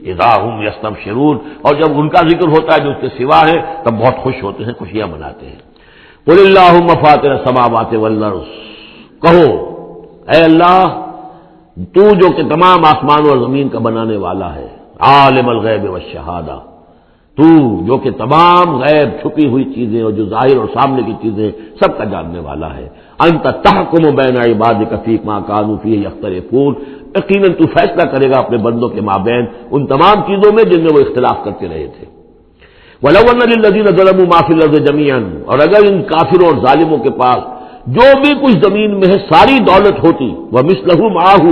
إِذَا هُمْ يَسْتَبْشِرُونَ، اور جب ان کا ذکر ہوتا ہے جو اس کے سوا ہے تب بہت خوش ہوتے ہیں، خوشیاں مناتے ہیں۔ قُلِ اللَّهُمَّ فَاطِرَ السَّمَاوَاتِ وَالْأَرْضِ، کہو اے اللہ تو جو کہ تمام آسمان اور زمین کا بنانے والا ہے، عالم الغیب والشہادہ، تو جو کہ تمام غیب چھپی ہوئی چیزیں اور جو ظاہر اور سامنے کی چیزیں سب کا جاننے والا ہے، انت تحکم بین عبادک فیما کانوا فیہ یختلفون، یقیناً تو فیصلہ کرے گا اپنے بندوں کے مابین ان تمام چیزوں میں جن میں وہ اختلاف کرتے رہے تھے۔ وَلَوْ أَنَّ لِلَّذِينَ ظَلَمُوا مَا فِي الْأَرْضِ جَمِيعًا، اور اگر ان کافروں اور ظالموں کے پاس جو بھی کچھ زمین میں ہے ساری دولت ہوتی، وَمِثْلَهُ مَعَهُ،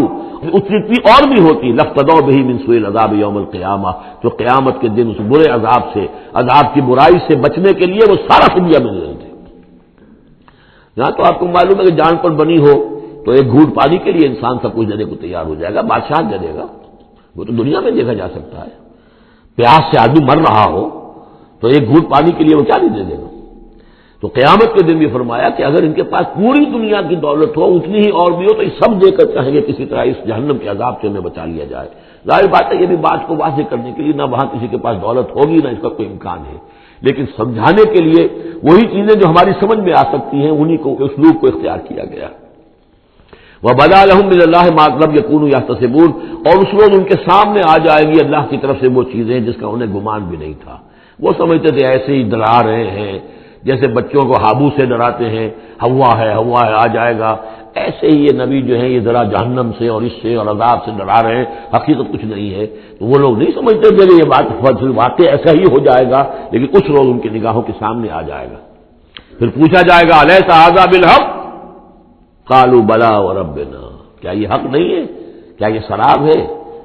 اتنی اور بھی ہوتی، لَافْتَدَوْا بِهِ مِنْ سُوءِ الْعَذَابِ يَوْمَ الْقِيَامَةِ، تو قیامت کے دن اس برے عذاب سے، عذاب کی برائی سے بچنے کے لیے وہ سارا فدیہ میں دے دیتے۔ یہاں تو آپ کو معلوم ہے کہ جان پر بنی ہو تو ایک گھونٹ پانی کے لیے انسان سب کچھ دینے کو تیار ہو جائے گا، بادشاہ دے دے گا، وہ تو دنیا میں دیکھا جا سکتا ہے۔ پیاس سے آدمی مر رہا ہو تو ایک گھونٹ پانی کے لیے وہ کیا نہیں دے دے گا؟ تو قیامت کے دن بھی فرمایا کہ اگر ان کے پاس پوری دنیا کی دولت ہو، اتنی ہی اور بھی ہو، تو یہ سب دے کر چاہیں گے کسی طرح اس جہنم کے عذاب سے انہیں بچا لیا جائے۔ ظاہر بات ہے یہ بھی بات کو واضح کرنے کے لیے نہ وہاں کسی کے پاس دولت ہوگی نہ اس کا کوئی امکان ہے، لیکن سمجھانے کے لیے وہی چیزیں جو ہماری سمجھ میں آ سکتی ہیں انہی کو اسلوب کو اختیار کیا گیا۔ وَبَدَا لَهُم مِّنَ اللَّهِ مَا لَمْ يَكُونُوا يَحْتَسِبُونَ، اور اس روز ان کے سامنے آ جائے گی اللہ کی طرف سے وہ چیزیں جس کا انہیں گمان بھی نہیں تھا۔ وہ سمجھتے تھے ایسے ہی ڈرا رہے ہیں، جیسے بچوں کو ہابو سے ڈراتے ہیں، ہوا ہے آ جائے گا، ایسے ہی یہ نبی جو ہیں یہ ذرا جہنم سے اور اس سے اور عذاب سے ڈرا رہے ہیں، حقیقت کچھ نہیں ہے۔ تو وہ لوگ نہیں سمجھتے کہ یہ بات واقع ایسا ہی ہو جائے گا، لیکن کچھ روز ان کی نگاہوں کے سامنے آ جائے گا۔ پھر پوچھا جائے گا الیس ھذا بالحق قالوا بلی وربنا، کیا یہ حق نہیں ہے؟ کیا یہ شراب ہے؟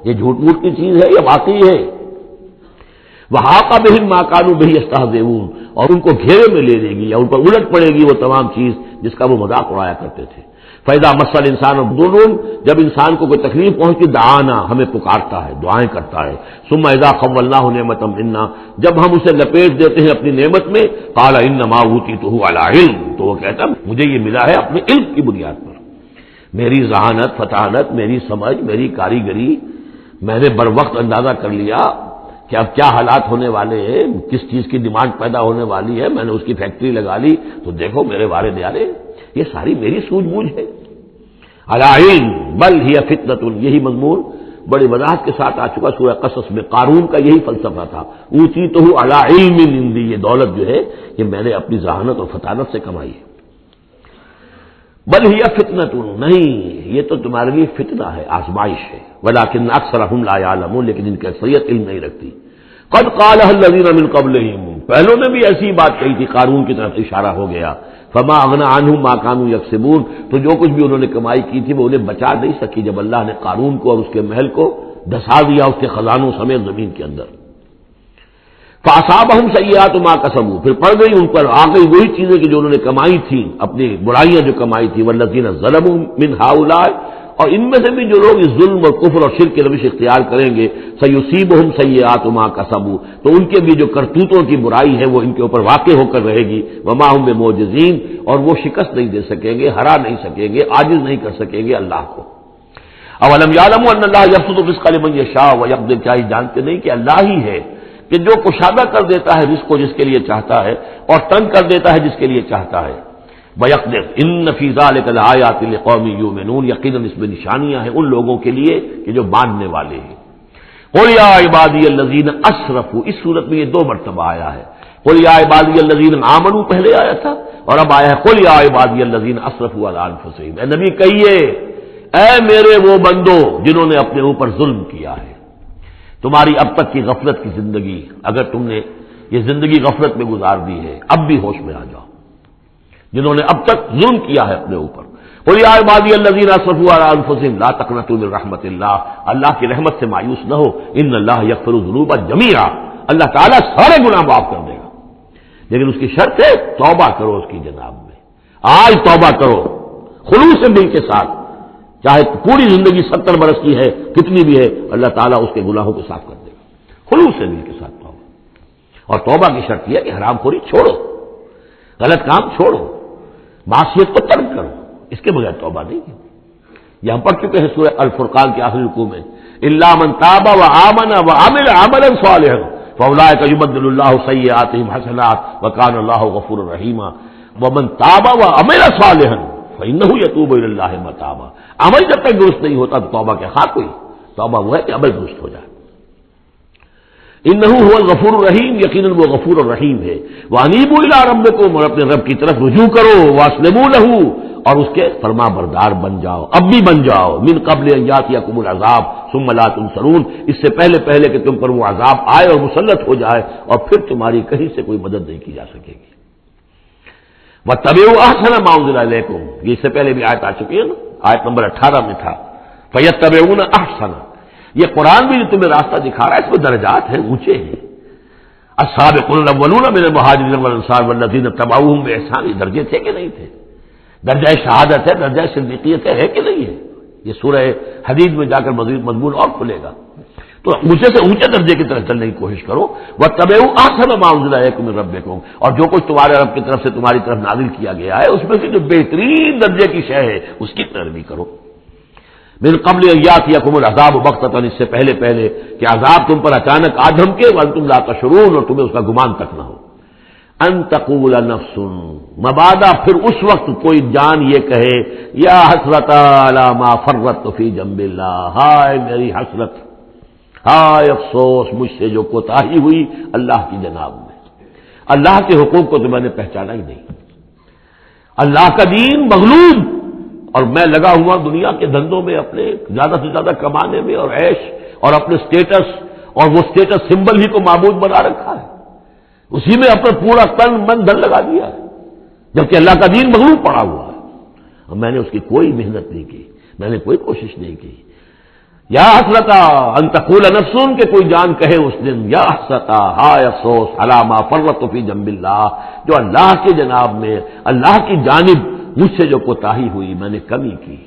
یہ جھوٹ موٹ کی چیز ہے یا واقعی ہے؟ وحاق بہم ما كانوا به يستهزئون، اور ان کو گھیرے میں لے لے گی یا ان پر الٹ پڑے گی وہ تمام چیز جس کا وہ مذاق اڑایا کرتے تھے۔ فَإِذَا مَسَّ الْإِنسَانَ ضُرٌّ، جب انسان کو کوئی تکلیف پہنچتی دعانا، ہمیں پکارتا ہے، دعائیں کرتا ہے۔ ثُمَّ إِذَا خَوَّلْنَاهُ نِعْمَةً مِنَّا، جب ہم اسے لپیٹ دیتے ہیں اپنی نعمت میں، قَالَ إِنَّمَا أُوتِيتُهُ عَلَىٰ عِلْمٍ، تو وہ کہتا ہے مجھے یہ ملا ہے اپنے علم کی بنیاد پر، میری ذہانت، فطانت، میری سمجھ، میری کاریگری، میں نے بر وقت اندازہ کر لیا کہ اب کیا حالات ہونے والے ہیں، کس چیز کی ڈیمانڈ پیدا ہونے والی ہے، میں نے اس کی فیکٹری لگا لی، تو دیکھو میرے وارے نیارے یہ ساری میری سوجھ بوجھ ہے۔ علی علم بل ہی فتنۃ، یہی مضمون بڑی وضاحت کے ساتھ آ چکا سورہ قصص میں، قارون کا یہی فلسفہ تھا، اوتیتہ علی علم عندی، یہ دولت جو ہے یہ میں نے اپنی ذہانت اور فطانت سے کمائی ہے۔ بل ہی فتنۃ، نہیں یہ تو تمہارے لیے فتنہ ہے، آزمائش ہے، ولکن اکثرہم لا یعلمون، لیکن ان کی اکثریت علم نہیں رکھتی۔ قد قالها الذین من قبلہم، پہلوں نے بھی ایسی بات کہی تھی، قارون کی طرف اشارہ ہو گیا، فما اغنی عنہم ما کانوا یکسبون، تو جو کچھ بھی انہوں نے کمائی کی تھی وہ انہیں بچا نہیں سکی جب اللہ نے قارون کو اور اس کے محل کو دھسا دیا اس کے خزانوں سمیت زمین کے اندر۔ فاصابہم سیئات ما کسبوا، پھر پڑ گئی ان پر، آ گئی وہی چیزیں کہ جو انہوں نے کمائی تھیں، اپنی برائیاں جو کمائی تھی، والذین ظلموا من ہؤلاء، اور ان میں سے بھی جو لوگ اس ظلم اور کفر اور شرک کی روش اختیار کریں گے، سیصیبہم سیئات ما کسبوا، تو ان کے بھی جو کرتوتوں کی برائی ہے وہ ان کے اوپر واقع ہو کر رہے گی، وما ہم بمعجزین، اور وہ شکست نہیں دے سکیں گے، ہرا نہیں سکیں گے، عاجز نہیں کر سکیں گے اللہ کو۔ اولم یعلموا ان اللہ یبسط الرزق لمن یشاء ویقدر، کیا یہ جانتے نہیں کہ اللہ ہی ہے کہ جو کشادہ کر دیتا ہے رزق کو جس کے لیے چاہتا ہے، اور تنگ کر دیتا ہے جس کے لیے چاہتا ہے۔ وَيَقْدِرْ إِنَّ فِي ذَلِكَ لَآيَاتٍ لِقَوْمٍ يُؤْمِنُونَ، یقیناً اس میں نشانیاں ہیں ان لوگوں کے لیے کہ جو ماننے والے ہیں۔ قُلْ يَا عِبَادِيَ الَّذِينَ أَسْرَفُوا، اس صورت میں یہ دو مرتبہ آیا ہے، قُلْ يَا عِبَادِيَ الَّذِينَ آمَنُوا پہلے آیا تھا، اور اب آیا ہے قُلْ يَا عِبَادِيَ الَّذِينَ أَسْرَفُوا عَلَىٰ أَنفُسِهِمْ، اے نبی کہیے اے میرے وہ بندو جنہوں نے اپنے اوپر ظلم کیا ہے۔ تمہاری اب تک کی غفلت کی زندگی، اگر تم نے یہ زندگی غفلت میں گزار دی ہے، اب بھی ہوش میں آ جاؤ، جنہوں نے اب تک ظلم کیا ہے اپنے اوپر۔ قل یا عبادی الذین اسرفوا علی انفسہم لا تقنطوا من رحمت اللہ، اللہ کی رحمت سے مایوس نہ ہو، ان اللہ یغفر الذنوب جمیعا، اللہ تعالیٰ سارے گناہ معاف کر دے گا، لیکن اس کی شرط ہے توبہ کرو اس کی جناب میں، آج توبہ کرو خلوص دل کے ساتھ، چاہے پوری زندگی 70 برس کی ہے کتنی بھی ہے، اللہ تعالیٰ اس کے گناہوں کو صاف کر دے گا، خلوص دل کے ساتھ توبہ۔ اور توبہ کی شرط یہ ہے کہ حرام خوری چھوڑو، غلط کام چھوڑو، معصیت کو ترک کرو، اس کے بغیر توبہ نہیں ہے۔ یہ ہم پڑھ چکے ہیں سورہ الفرقان کے آخری رکوع میں، الا من تاب وآمن وعمل عملا صالحا فاولئک یبدل اللہ سیئاتہم حسنات وکان اللہ غفورا رحیما، ومن تاب وعمل صالحا فانہ یتوب الی اللہ متابا، عمل جب تک درست نہیں ہوتا تو توبہ کے خاک ہوئی، توبہ وہ ہے کہ عمل درست ہو جائے۔ انہ هو الغفور الرحیم، یقیناً وہ غفور الرحیم ہے۔ وانیبوا الی ربکم، اور اپنے رب کی طرف رجوع کرو، واسلموا لہ، اور اس کے فرما بردار بن جاؤ، اب بھی بن جاؤ، من قبل ان یاتیکم العذاب ثم لا تنصرون، اس سے پہلے پہلے کہ تم پر وہ عذاب آئے اور مسلط ہو جائے اور پھر تمہاری کہیں سے کوئی مدد نہیں کی جا سکے گی۔ واتبعوا احسن ما انزل الیکم، یہ اس سے پہلے بھی آیت آ چکی ہے نا، آیت نمبر 18 میں تھا، فیتبعون احسن، یہ قرآن بھی جو تمہیں راستہ دکھا رہا ہے اس میں درجات ہیں، اونچے ہیں۔ السابقون الاولون من المہاجرین والانصار والذین اتبعوہم باحسان، یہ درجے تھے کہ نہیں تھے؟ درجہ شہادت ہے، درجہ صدیقیت ہے کہ نہیں ہے؟ یہ سورہ حدید میں جا کر مزید مضمون اور کھلے گا، تو اونچے سے اونچے درجے کی طرف چلنے کی کوشش کرو۔ واتبعوا احسن ما انزل الیکم من ربکم، اور جو کچھ تمہارے رب کی طرف سے تمہاری طرف نازل کیا گیا ہے اس میں سے جو بہترین درجے کی شے ہے اس کی پیروی کرو۔ من قبل ان یاتیکم العذاب بغتۃ، اس سے پہلے پہلے کہ عذاب تم پر اچانک آ دھمکے، وانتم لا تشعرون، اور تمہیں اس کا گمان تک نہ ہو۔ ان تقول نفس، مبادا پھر اس وقت کوئی جان یہ کہے، یا حسرت علی ما فرطت فی جنب اللہ، ہائے میری حسرت، ہائے افسوس مجھ سے جو کوتاہی ہوئی اللہ کی جناب میں، اللہ کے حقوق کو تو میں نے پہچانا ہی نہیں، اللہ کا دین مغلوب، اور میں لگا ہوا دنیا کے دھندوں میں اپنے زیادہ سے زیادہ کمانے میں اور عیش اور اپنے سٹیٹس، اور وہ سٹیٹس سمبل ہی کو معبود بنا رکھا ہے، اسی میں اپنا پورا تن من دھن لگا دیا ہے، جبکہ اللہ کا دین مغلوب پڑا ہوا ہے، اور میں نے اس کی کوئی محنت نہیں کی، میں نے کوئی کوشش نہیں کی۔ یا حسرتا ان تقول نفس کہ کوئی جان کہے اس دن، یا حسرتا ہائے افسوس علی ما فرطت فی جنب اللہ، جو اللہ کے جناب میں، اللہ کی جانب مجھ سے جو کوتاہی ہوئی، میں نے کمی کی.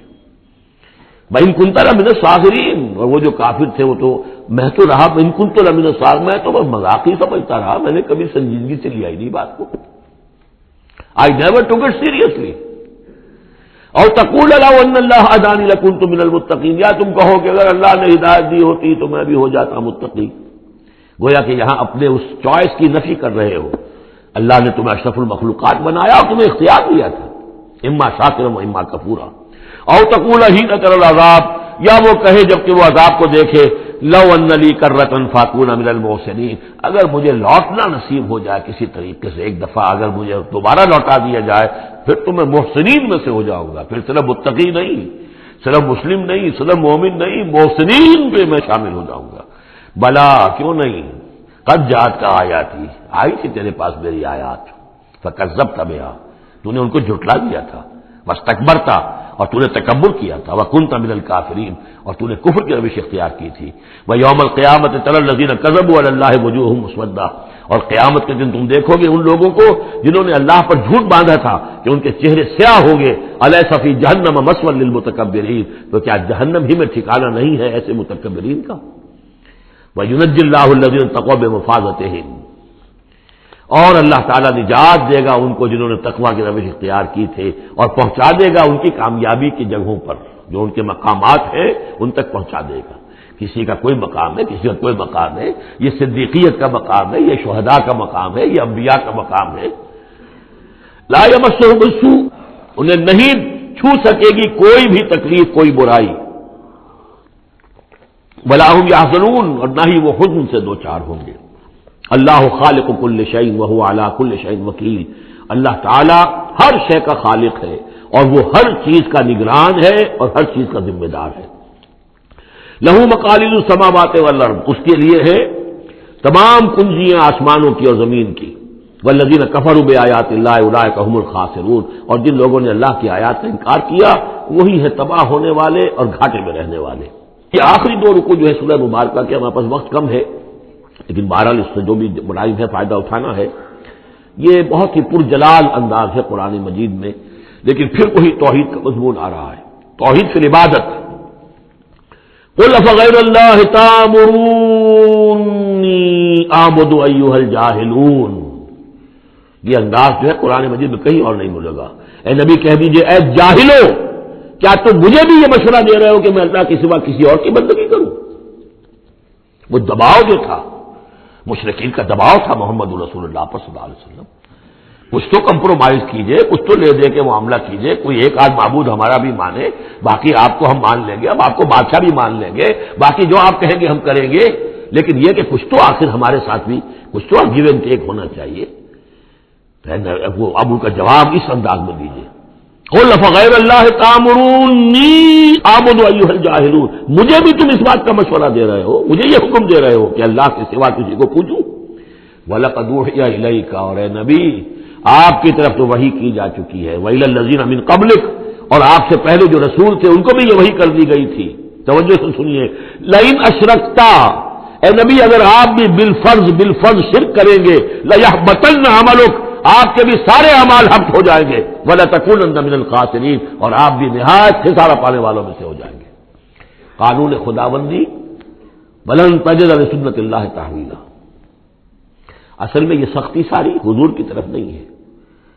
وَإِن كُنتَ لَمِنَ الصَّاغِرِينَ، اور وہ جو کافر تھے وہ تو میں تو رہا وَإِن كُنتُ لَمِنَ الصَّاغِرِينَ، میں تو بس مذاق ہی سمجھتا رہا، میں نے کبھی سنجیدگی سے لیا ہی نہیں بات کو. I never took it seriously. اور تقول لو ان اللہ ہدانی لکنت من المتقین، یا تم کہو کہ اگر اللہ نے ہدایت دی ہوتی تو میں بھی ہو جاتا متقی. گویا کہ یہاں اپنے اس چوائس کی نفی کر رہے ہو. اللہ نے تمہیں اشرف المخلوقات بنایا اور تمہیں اختیار دیا تھا، اما شاکرا و اما کفورا. اور تقول حین تر العذاب، یا وہ کہے جبکہ وہ عذاب کو دیکھے، لو ان لی کرۃ فاکون من المحسنین، اگر مجھے لوٹنا نصیب ہو جائے کسی طریقے سے، ایک دفعہ اگر مجھے دوبارہ لوٹا دیا جائے، پھر تو میں محسنین میں سے ہو جاؤں گا. پھر صرف متقی نہیں، صرف مسلم نہیں، صرف مومن نہیں، محسنین پہ میں شامل ہو جاؤں گا. بلا کیوں نہیں، قد جات کا آیاتی، آئی تھی تیرے پاس میری آیات، فکذبت بہا، تو نے ان کو جھٹلا دیا تھا، واستکبرت، اور تو نے تکبر کیا تھا، وکنت من الکافرین، اور تو نے کفر کی روش اختیار کی تھی. ویوم القیامت تری الذین کذبوا علی اللہ وجوہہم مسودۃ، اور قیامت کے دن تم دیکھو گے ان لوگوں کو جنہوں نے اللہ پر جھوٹ باندھا تھا کہ ان کے چہرے سیاہ ہوں گے. الیس فی جہنم مثوی للمتکبرین، تو کیا جہنم ہی میں ٹھکانہ نہیں ہے ایسے متکبرین کا. وینجی اللہ الذین اتقوا بمفازتہم، اور اللہ تعالیٰ نجات دے گا ان کو جنہوں نے تقویٰ کی روش اختیار کی تھے، اور پہنچا دے گا ان کی کامیابی کی جگہوں پر، جو ان کے مقامات ہیں ان تک پہنچا دے گا. کسی کا کوئی مقام ہے، کسی کا کوئی مقام ہے، یہ صدیقیت کا مقام ہے، یہ شہداء کا مقام ہے، یہ انبیاء کا مقام ہے. لا یمسہم السوء، انہیں نہیں چھو سکے گی کوئی بھی تکلیف، کوئی برائی. ولا هم یحزنون، اور نہ ہی وہ حزن سے دوچار ہوں گے. اللہ خالق کل شیء وهو علی کل شیء وکیل، اللہ تعالی ہر شے کا خالق ہے اور وہ ہر چیز کا نگران ہے اور ہر چیز کا ذمہ دار ہے. لہو مقالید السماوات والارض، اس کے لیے ہے تمام کنجیاں آسمانوں کی اور زمین کی. والذین کفروا بآیات اللہ اولئک هم الخاسرون، اور جن لوگوں نے اللہ کی آیات کا انکار کیا وہی ہے تباہ ہونے والے اور گھاٹے میں رہنے والے. یہ آخری دو رکوع جو ہے سورہ مبارکہ کے، ہمارے پاس وقت کم ہے لیکن بہرحال اس سے جو بھی بنائی ہے فائدہ اٹھانا ہے. یہ بہت ہی پرجلال انداز ہے قرآن مجید میں، لیکن پھر وہی توحید کا مضمون آ رہا ہے، توحید فی العبادت. قل افغیر اللہ تامرونی اعبد ایھا الجاہلون، یہ انداز جو ہے قرآن مجید میں کہیں اور نہیں ملے گا. اے نبی کہہ دیجئے اے جاہلو، کیا تم مجھے بھی یہ مشورہ دے رہے ہو کہ میں اللہ کے سوا کسی اور کی بندگی کروں؟ وہ دباؤ جو تھا، مشرکین کا دباؤ تھا محمد رسول اللہ پر صلی اللہ علیہ وسلم. کچھ تو کمپرومائز کیجئے، کچھ تو لے دے کے معاملہ کیجئے، کوئی ایک آدھ معبود ہمارا بھی مانے، باقی آپ کو ہم مان لیں گے، اب آپ کو بادشاہ بھی مان لیں گے، باقی جو آپ کہیں گے ہم کریں گے، لیکن یہ کہ کچھ تو آخر ہمارے ساتھ بھی کچھ تو گیو اینڈ ٹیک ہونا چاہیے. وہ اب ان کا جواب اس انداز میں دیجیے، قل فغیر اللہ تامرونی اعبد ایھا الجاہلون، مجھے بھی تم اس بات کا مشورہ دے رہے ہو، مجھے یہ حکم دے رہے ہو کہ اللہ کے سوا کسی کو پوجوں. وَلَقَدْ أُوحِيَ إِلَيْكَ، اور اے نبی آپ کی طرف تو وحی کی جا چکی ہے، وَإِلَى الَّذِينَ مِن قَبْلِكَ، اور آپ سے پہلے جو رسول تھے ان کو بھی یہ وحی کر دی گئی تھی. توجہ سے سنیے، لَئِنْ أَشْرَكْتَ، اے نبی اگر آپ بھی بالفرض شرک کریں گے، لَيَحْبَطَنَّ عَمَلُكَ، آپ کے بھی سارے اعمال حبط ہو جائیں گے، وَلَتَكُونَنَّ مِنَ الْخَاسِرِينَ، اور آپ بھی نہایت خسارہ پانے والوں میں سے ہو جائیں گے. قانون خداوندی وَلَن تَجِدَ لِسُنَّتِ اللَّهِ تَحْوِيلًا، اصل میں یہ سختی ساری حضور کی طرف نہیں ہے،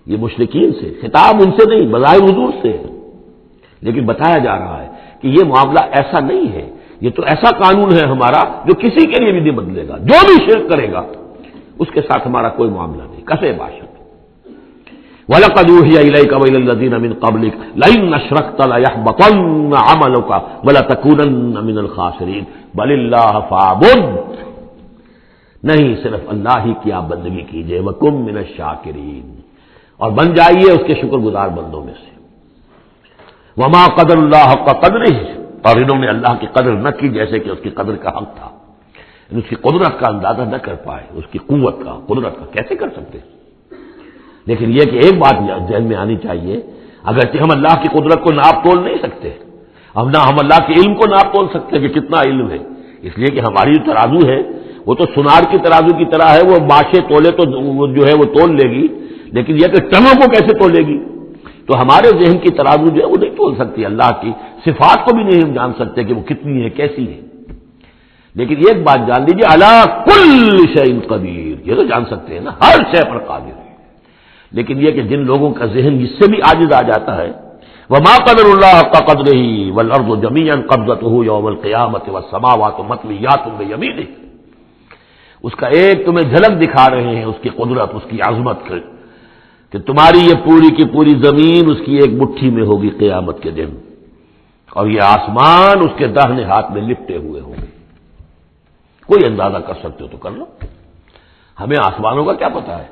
یہ مشرکین سے، خطاب ان سے نہیں، بظاہر حضور سے ہے، لیکن بتایا جا رہا ہے کہ یہ معاملہ ایسا نہیں ہے، یہ تو ایسا قانون ہے ہمارا جو کسی کے لیے بھی نہیں بدلے گا. جو بھی شرک کرے گا اس کے ساتھ ہمارا کوئی معاملہ نہیں، کسے باشد. وَلَقَدْ أُوحِيَ إِلَيْكَ وَإِلَى الَّذِينَ مِن قَبْلِكَ لَئِنْ أَشْرَكْتَ لَيَحْبَطَنَّ عَمَلُكَ وَلَتَكُونَنَّ مِنَ الْخَاسِرِينَ بَلِ اللَّهَ فَاعْبُدْ، نہیں صرف اللہ ہی کی آپ بندگی کیجئے، وَكُن مِنَ الشَّاكِرِينَ، اور بن جائیے اس کے شکر گزار بندوں میں سے. وَمَا قَدَرَ اللَّهَ حَقَّ قَدْرِهِ، اور انہوں نے اللہ کی قدر نہ کی جیسے کہ اس کی قدر کا حق تھا، اس کی قدرت کا اندازہ نہ کر پائے، اس کی قوت کا، قدرت کا کیسے کر سکتے. لیکن یہ کہ ایک بات ذہن میں آنی چاہیے، اگرچہ ہم اللہ کی قدرت کو ناپ تول نہیں سکتے، ہم اللہ کے علم کو ناپ تول سکتے کہ کتنا علم ہے، اس لیے کہ ہماری جو ترازو ہے وہ تو سونار کی ترازو کی طرح ہے، وہ ماشے تولے تو وہ جو ہے وہ تول لے گی، لیکن یہ کہ ٹنوں کو کیسے تولے گی؟ تو ہمارے ذہن کی ترازو جو ہے وہ نہیں تول سکتی، اللہ کی صفات کو بھی نہیں ہم جان سکتے کہ وہ کتنی ہے، کیسی ہے۔ لیکن ایک بات جان لیجیے، علی کل شیء قدیر، یہ تو جان سکتے ہیں نا، ہر شے پر قادر ہے۔ لیکن یہ کہ جن لوگوں کا ذہن اس سے بھی عاجز آ جاتا ہے، وما قدر اللہ حق قدرہ والارض جمیعا قبضتہ یوم القیامۃ والسماوات مطویات بیمینہ، اس کا ایک تمہیں جھلک دکھا رہے ہیں اس کی قدرت، اس کی عظمت کہ تمہاری یہ پوری کی پوری زمین اس کی ایک مٹھی میں ہوگی قیامت کے دن، اور یہ آسمان اس کے داہنے ہاتھ میں لپٹے ہوئے ہوں گے۔ کوئی اندازہ کر سکتے ہو تو کر لو، ہمیں آسمانوں کا کیا پتا ہے،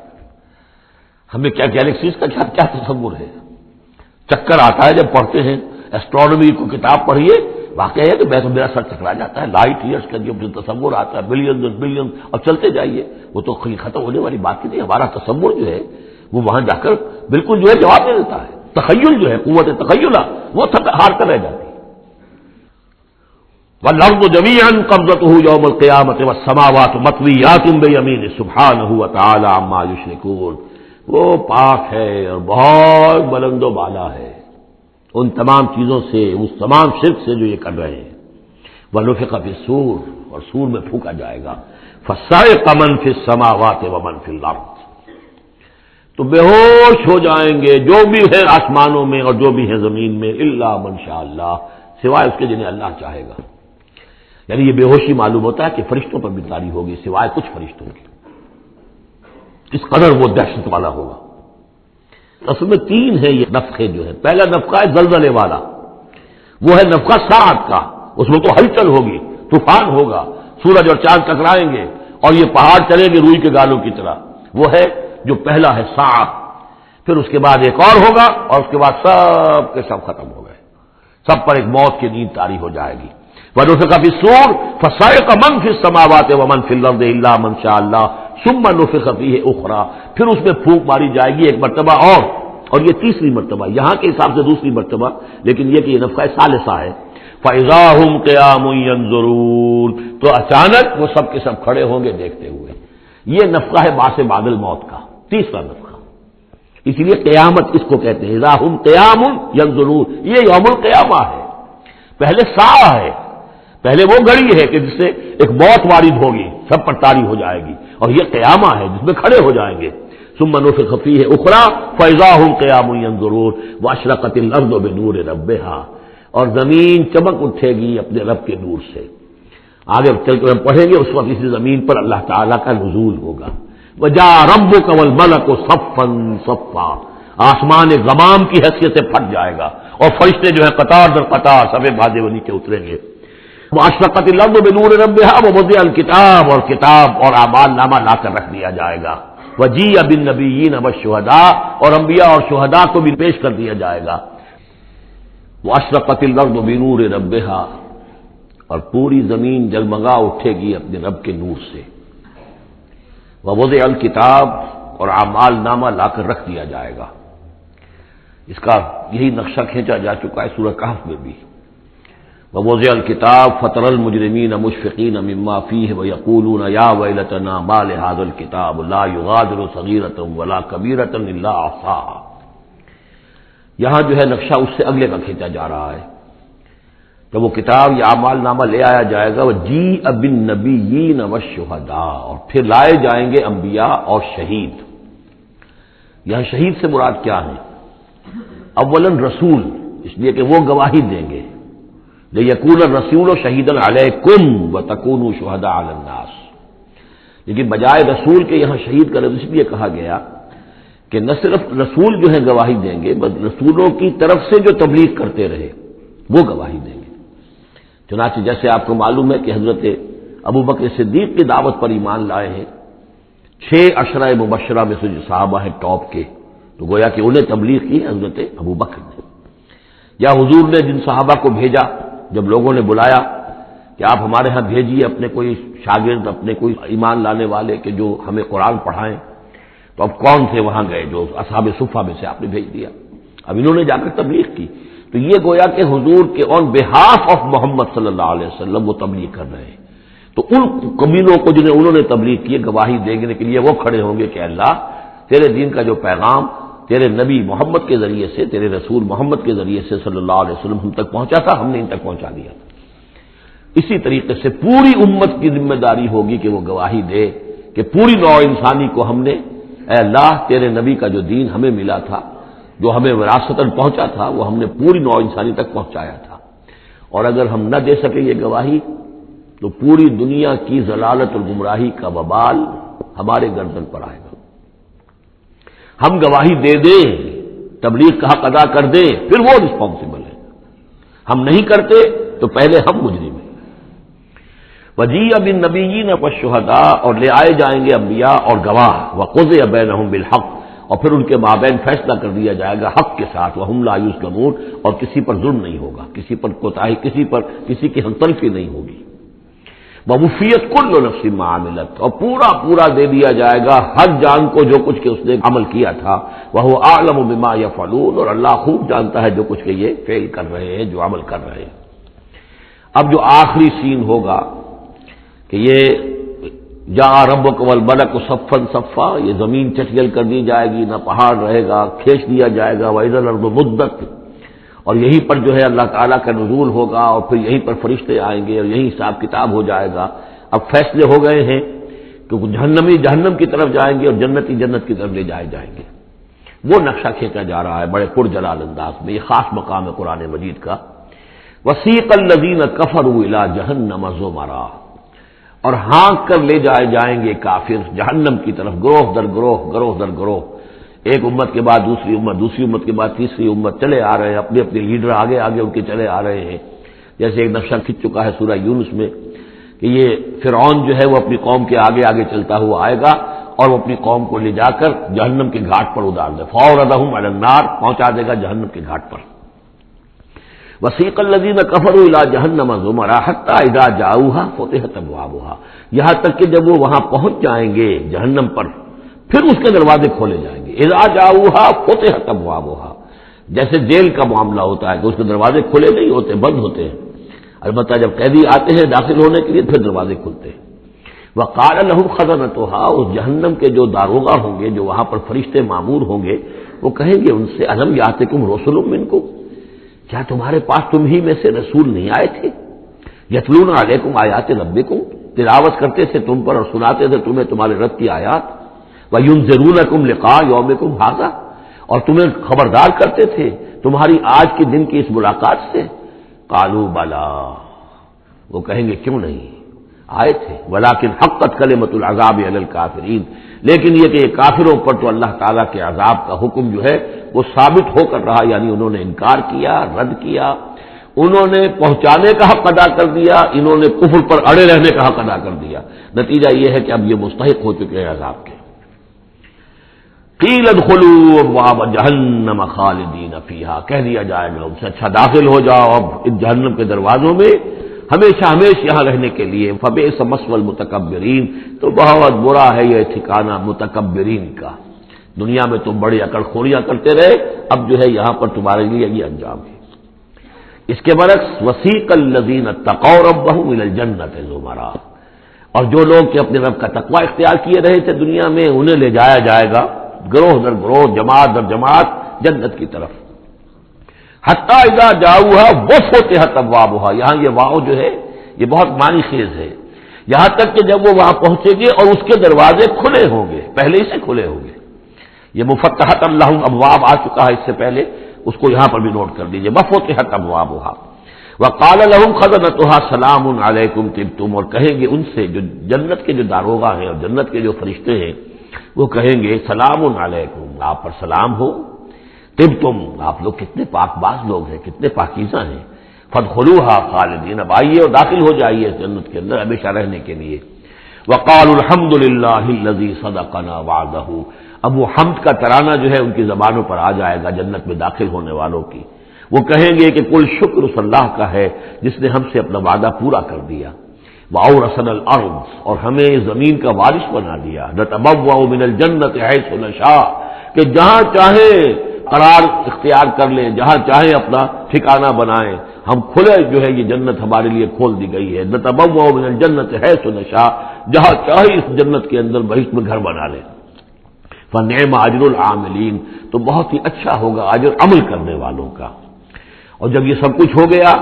ہمیں کیا گیلیکسیز کا کیا تصور ہے؟ چکر آتا ہے جب پڑھتے ہیں ایسٹرونومی کو کتاب پڑھیے، واقعہ ہے کہ میرا سر چکرا جاتا ہے، لائٹ ایئرس کا جو تصور آتا ہے، بلین بلین، اور چلتے جائیے، وہ تو ختم ہونے والی بات ہی نہیں۔ ہمارا تصور جو ہے وہ وہاں جا کر بالکل جو ہے جواب دے دیتا ہے، تخیل جو ہے، قوت تخیلہ وہ ہار کر رہ جاتی ہے۔ والارض جميعا قبضته يوم القيامة والسماوات مطويات بيمينه سبحانه وتعالى عما يشركون، وہ پاک ہے اور بہت بلند و بالا ہے ان تمام چیزوں سے، اس تمام شرک سے جو یہ کر رہے ہیں۔ ونفخ فی الصور، اور سور میں پھونکا جائے گا، فصعق من فی السماوات ومن فی الارض، تو بے ہوش ہو جائیں گے جو بھی ہے آسمانوں میں اور جو بھی ہے زمین میں، الا من شاء اللہ، سوائے اس کے جنہیں اللہ چاہے گا۔ یعنی یہ بے ہوشی معلوم ہوتا ہے کہ فرشتوں پر بھی طاری ہوگی سوائے کچھ فرشتوں کی، اس قدر وہ دہشت والا ہوگا۔ اصل میں تین ہے یہ نفخے جو ہے، پہلا نفخہ ہے زلزلے والا، وہ ہے نفخہ ساعت کا، اس میں تو ہلچل ہوگی، طوفان ہوگا، سورج اور چاند ٹکرائیں گے اور یہ پہاڑ چلیں گے روئی کے گالوں کی طرح، وہ ہے جو پہلا ہے ساعت۔ پھر اس کے بعد ایک اور ہوگا اور اس کے بعد سب کے سب ختم ہو گئے، سب پر ایک موت کی نیند طاری ہو جائے گی۔ ونفخ فی الصور فصعق من فی السماوات ومن فی الارض الا من شاء اللہ ثم نفخ فیہ اخری، پھر اس میں پھونک ماری جائے گی ایک مرتبہ اور یہ تیسری مرتبہ، یہاں کے حساب سے دوسری مرتبہ، لیکن یہ کہ یہ نفخہ ثالثہ ہے۔ فاذا هم قیام ینظرون، تو اچانک وہ سب کے سب کھڑے ہوں گے دیکھتے ہوئے۔ یہ نفخہ ہے باعث بعد الموت کا، تیسرا نفخہ، اسی لیے قیامت اس کو کہتے ہیں اذا هم قیام ینظرون، یہ یوم القیامہ ہے۔ پہلے ساعہ ہے، پہلے وہ گھڑی ہے کہ جس سے ایک موت وارد ہوگی، سب پر طاری ہو جائے گی، اور یہ قیامہ ہے جس میں کھڑے ہو جائیں گے۔ ثم نفخ فیہ اخری فاذا هم قیام ینظرون واشرقت الارض بنور ربها، اور زمین چمک اٹھے گی اپنے رب کے نور سے۔ آگے چل کر ہم پڑھیں گے، اس وقت اسی زمین پر اللہ تعالیٰ کا نزول ہوگا۔ وجاء ربک والملک صفا صفا، آسمان غمام کی حیثیت سے پھٹ جائے گا اور فرشتے جو ہیں قطار در قطار صفے بھاجے وہ نیچے اتریں گے۔ واشرقت الارض بنور ربها ووضع الکتاب، اور کتاب اور اعمال نامہ لا کر رکھ دیا جائے گا۔ وجیء بالنبیین والشہداء، اور انبیاء اور شہداء کو بھی پیش کر دیا جائے گا۔ واشرقت الارض بنور ربها، اور پوری زمین جگمگا اٹھے گی اپنے رب کے نور سے۔ ووضع الکتاب، اور اعمال نامہ لا کر رکھ دیا جائے گا۔ اس کا یہی نقشہ کھینچا جا چکا ہے سورہ کہف میں بھی۔ ووضع الکتاب فترى المجرمین مشفقین مما فیہ ویقولون یا ویلتنا ما لهذا الکتاب لا یغادر صغیرۃ ولا کبیرۃ الا احصاها، یہاں جو ہے نقشہ اس سے اگلے کا کھینچا جا رہا ہے۔ جب وہ کتاب یا اعمال نامہ لے آیا جائے گا، وجیء بالنبیین والشہداء، اور پھر لائے جائیں گے انبیاء اور شہید۔ یہاں شہید سے مراد کیا ہے؟ اولاً رسول، اس لیے کہ وہ گواہی دیں گے، لیکون الرسول شہیدا علیکم وتکونوا شہداء علی الناس، لیکن بجائے رسول کے یہاں شہید کا لفظ اس لیے کہا گیا کہ نہ صرف رسول جو ہے گواہی دیں گے، بلکہ رسولوں کی طرف سے جو تبلیغ کرتے رہے وہ گواہی دیں گے۔ چنانچہ جیسے آپ کو معلوم ہے کہ حضرت ابوبکر صدیق کی دعوت پر ایمان لائے ہیں 6 عشرہ مبشرہ میں سے جو صحابہ ہیں ٹاپ کے، تو گویا کہ انہیں تبلیغ کی حضرت ابوبکر نے۔ یا حضور نے جن صحابہ کو بھیجا، جب لوگوں نے بلایا کہ آپ ہمارے ہاں بھیجیے اپنے کوئی شاگرد، اپنے کوئی ایمان لانے والے کہ جو ہمیں قرآن پڑھائیں، تو اب کون تھے وہاں گئے؟ جو اصحاب صفہ میں سے آپ نے بھیج دیا۔ اب انہوں نے جا کر تبلیغ کی، تو یہ گویا کہ حضور کے آن بہاف آف محمد صلی اللہ علیہ وسلم وہ تبلیغ کر رہے ہیں. تو ان کمینوں کو جنہیں انہوں نے تبلیغ کی گواہی دینے کے لیے وہ کھڑے ہوں گے کہ اللہ تیرے دین کا جو پیغام تیرے نبی محمد کے ذریعے سے، تیرے رسول محمد کے ذریعے سے صلی اللہ علیہ وسلم ہم تک پہنچا تھا، ہم نے ان تک پہنچا دیا تھا. اسی طریقے سے پوری امت کی ذمہ داری ہوگی کہ وہ گواہی دے کہ پوری نوع انسانی کو ہم نے، اے اللہ تیرے نبی کا جو دین ہمیں ملا تھا، جو ہمیں وراثتاً پہنچا تھا، وہ ہم نے پوری نوع انسانی تک پہنچایا تھا. اور اگر ہم نہ دے سکیں یہ گواہی تو پوری دنیا کی ضلالت اور گمراہی کا وبال ہمارے گردن پر آئے گا. ہم گواہی دے دیں، تبلیغ کا حق ادا کر دیں، پھر وہ رسپانسبل ہے. ہم نہیں کرتے تو پہلے ہم مجرم ہیں. وجیء بالنبیین والشہداء، اور لے آئے جائیں گے انبیاء اور گواہ، وقضی بینہم بالحق، اور پھر ان کے مابین فیصلہ کر دیا جائے گا حق کے ساتھ، وہم لا یظلمون، اور کسی پر ظلم نہیں ہوگا، کسی پر کوتاہی، کسی کی ہمطرفی نہیں ہوگی. ووفیت کل نفس ما عملت، اور پورا دے دیا جائے گا ہر جان کو جو کچھ کہ اس نے عمل کیا تھا. وہو اعلم بما یفعلون، اور اللہ خوب جانتا ہے جو کچھ کہ یہ فعل کر رہے ہیں، جو عمل کر رہے ہیں. اب جو آخری سین ہوگا کہ یہ جاء ربک والملک صفا صفا، یہ زمین چٹیل کر دی جائے گی، نہ پہاڑ رہے گا، کھینچ دیا جائے گا. وَإِذَا الْأَرْضُ مُدَّتْ، اور یہیں پر جو ہے اللہ تعالیٰ کا نزول ہوگا، اور پھر یہیں پر فرشتے آئیں گے، اور یہیں حساب کتاب ہو جائے گا. اب فیصلے ہو گئے ہیں کہ جہنمی جہنم کی طرف جائیں گے اور جنتی جنت کی طرف لے جائیں گے. وہ نقشہ کھینچا جا رہا ہے بڑے پرجلال انداز میں. یہ خاص مقام ہے قرآن مجید کا. وَسِيقَ الَّذِينَ كَفَرُوا إِلَىٰ جَهَنَّمَ زُمَرًا، اور ہانک کر لے جائیں گے کافر جہنم کی طرف، گروہ در گروہ، ایک امت کے بعد دوسری امت، دوسری امت کے بعد تیسری امت، چلے آ رہے ہیں. اپنے لیڈر آگے ان کے چلے آ رہے ہیں. جیسے ایک نقشہ کھنچ چکا ہے سورہ یونس میں کہ یہ فرعون جو ہے وہ اپنی قوم کے آگے چلتا ہوا آئے گا، اور وہ اپنی قوم کو لے جا کر جہنم کے گھاٹ پر اتار دے. فَأَوْرَدَهُمْ عَلَى النَّارِ، پہنچا دے گا جہنم کے گھاٹ پر. وَسِيقَ الَّذِينَ كَفَرُوا إِلَىٰ جَهَنَّمَ زُمَرًا حَتَّىٰ إِذَا جَاءُوهَا فُتِحَتْ أَبْوَابُهَا، یہاں تک کہ جب وہ وہاں پہنچ جائیں گے جہنم پر، پھر اس کے دروازے کھولے جائیں گے. اذا جاؤها فتحت ابوابها، جیسے جیل کا معاملہ ہوتا ہے کہ اس کے دروازے کھلے نہیں ہوتے، بند ہوتے ہیں. البتہ جب قیدی آتے ہیں داخل ہونے کے لیے پھر دروازے کھلتے ہیں. وقال لهم خزنتها، اس جہنم کے جو داروغہ ہوں گے، جو وہاں پر فرشتے مامور ہوں گے، وہ کہیں گے ان سے الم یاتکم رسل منکم، کیا تمہارے پاس تم ہی میں سے رسول نہیں آئے تھے؟ یتلون علیکم آیات ربکم، تلاوت کرتے تھے تم پر اور سناتے تھے تمہیں تمہارے رب کی آیات. وَيُنذِرُونَكُمْ لِقَاءَ يَوْمِكُمْ هَٰذَا، اور تمہیں خبردار کرتے تھے تمہاری آج کے دن کی اس ملاقات سے. قالوا بلا، وہ کہیں گے کیوں نہیں، آئے تھے. ولیکن حقت کلمۃ العذاب علی الکافرین، لیکن یہ کہ کافروں پر تو اللہ تعالیٰ کے عذاب کا حکم جو ہے وہ ثابت ہو کر رہا، یعنی انہوں نے انکار کیا، رد کیا، انہوں نے پہنچانے کا حق ادا کر دیا، انہوں نے کفر پر اڑے رہنے کا حق ادا کر دیا. نتیجہ یہ ہے کہ اب یہ مستحق ہو چکے ہیں عذاب کے. قیل ادخلوا ابواب جہنم خالدین فیہا، کہہ دیا جائے گا ان سے اچھا داخل ہو جاؤ اب ان جہنم کے دروازوں میں ہمیشہ یہاں رہنے کے لیے. فبئس مثوى المتکبرین، تو بہت برا ہے یہ ٹھکانہ متکبرین کا. دنیا میں تم بڑی اکڑ خوریاں کرتے رہے، اب جو ہے یہاں پر تمہارے لیے یہ انجام ہے. اس کے برعکس وسیق الذین اتقوا ربهم الى الجنۃ زمرا، اور جو لوگ کہ اپنے رب کا تقوی اختیار کیے رہے تھے دنیا میں، انہیں لے جایا جائے گا گروہ در گروہ، جماعت در جماعت جنت کی طرف. حتیٰ اذا جاؤها وفتحت ابوابها، یہاں یہ واو جو ہے یہ بہت معنی خیز ہے. یہاں تک کہ جب وہ وہاں پہنچے گے اور اس کے دروازے کھلے ہوں گے، پہلے ہی سے کھلے ہوں گے. یہ مفتحت اللہم ابواب آ چکا ہے اس سے پہلے، اس کو یہاں پر بھی نوٹ کر دیجئے. وفتحت ابوابها وقال لهم خزنتها سلام علیکم طبتم، اور کہیں گے ان سے جو جنت کے جو داروغہ ہیں اور جنت کے جو فرشتے ہیں، وہ کہیں گے سلام علیکم، آپ پر سلام ہو. طبتم، آپ لوگ کتنے پاک باز لوگ ہیں، کتنے پاکیزہ ہیں. فادخلوها خالدین، اب آئیے اور داخل ہو جائیے اس جنت کے اندر ہمیشہ رہنے کے لیے. وقالوا الحمد للہ الذی صدقنا وعدہ، اب وہ حمد کا ترانہ جو ہے ان کی زبانوں پر آ جائے گا جنت میں داخل ہونے والوں کی. وہ کہیں گے کہ کل شکر اس اللہ کا ہے جس نے ہم سے اپنا وعدہ پورا کر دیا. وَأَوْرَثَنَا الْأَرْضَ، اور ہمیں زمین کا وارث بنا دیا. نَتَبَوَّأُ مِنَ الْجَنَّةِ حَيْثُ نَشَاءُ، کہ جہاں چاہے قرار اختیار کر لیں، جہاں چاہیں اپنا ٹھکانہ بنائیں، ہم کھلے جو ہے یہ جنت ہمارے لیے کھول دی گئی ہے، نتبوأ من الجنت حیث نشاء، جہاں چاہے اس جنت کے اندر بہشت میں گھر بنا لیں۔ فنعم اجر العاملین، تو بہت ہی اچھا ہوگا اجر عمل کرنے والوں کا۔ اور جب یہ سب کچھ ہو گیا،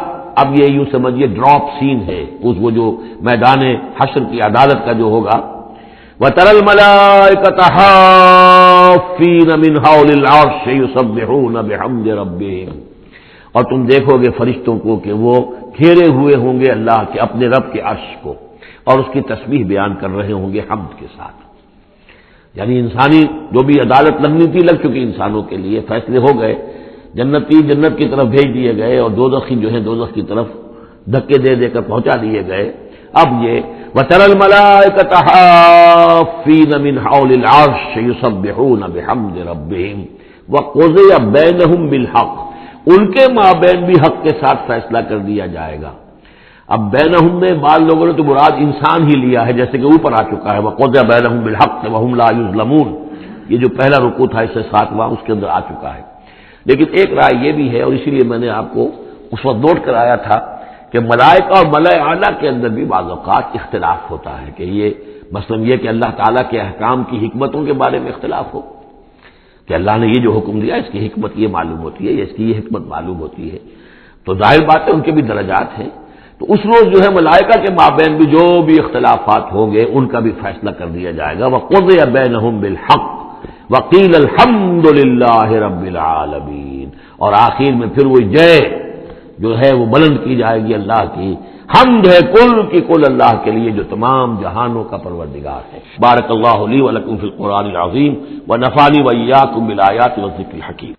اب یہ یوں سمجھیے ڈراپ سین ہے، اس وہ جو میدان حشر کی عدالت کا جو ہوگا، وَتَرَى الْمَلَائِكَةَ حَافِّينَ مِنْ حَوْلِ الْعَرْشِ يُسَبِّحُونَ بِحَمْدِ رَبِّهِمْ، اور تم دیکھو گے فرشتوں کو کہ وہ گھیرے ہوئے ہوں گے اللہ کے اپنے رب کے عرش کو، اور اس کی تسبیح بیان کر رہے ہوں گے حمد کے ساتھ۔ یعنی انسانی جو بھی عدالت لگنی تھی لگ چکی، انسانوں کے لیے فیصلے ہو گئے، جنتی جنت کی طرف بھیج دیے گئے اور دوزخی جو ہے دوزخ کی طرف دھکے دے دے کر پہنچا دیے گئے۔ اب یہ وَتَرَى الْمَلَائِكَةَ حَافِّينَ مِنْ حَوْلِ الْعَرْشِ يُسَبِّحُونَ بِحَمْدِ رَبِّهِمْ وَقُضِيَ بَيْنَهُمْ بِالْحَقِّ، ان کے مابین بھی حق کے ساتھ فیصلہ کر دیا جائے گا۔ اب بینہم میں بعض لوگوں نے تو مراد انسان ہی لیا ہے، جیسے کہ اوپر آ چکا ہے وَقُضِيَ بَيْنَهُمْ بِالْحَقِّ وَهُمْ لَا يُظْلَمُونَ، یہ جو پہلا رکوع تھا اس سے 7واں اس کے اندر آ چکا ہے۔ لیکن ایک رائے یہ بھی ہے، اور اسی لیے میں نے آپ کو اس وقت نوٹ کرایا تھا کہ ملائکہ اور ملائے اعلیٰ کے اندر بھی بعض اوقات اختلاف ہوتا ہے، کہ یہ مثلا یہ کہ اللہ تعالیٰ کے احکام کی حکمتوں کے بارے میں اختلاف ہو، کہ اللہ نے یہ جو حکم دیا اس کی حکمت یہ معلوم ہوتی ہے، اس کی یہ حکمت معلوم ہوتی ہے، تو ظاہر بات ہے ان کے بھی درجات ہیں۔ تو اس روز جو ہے ملائکہ کے مابین بھی جو بھی اختلافات ہوں گے ان کا بھی فیصلہ کر دیا جائے گا۔ وَقُضِيَ بَيْنَهُمْ بِالْحَقِّ وَقِيلَ الْحَمْدُ لِلَّهِ رَبِّ الْعَالَمِينَ، اور آخر میں پھر وہ جے جو ہے وہ بلند کی جائے گی اللہ کی، حمد ہے کل کی کل اللہ کے لیے جو تمام جہانوں کا پروردگار ہے۔ بارک اللہ لی و لکم فی القرآن العظیم ونفعنی وإیاکم بالآیات والذکر الحکیم۔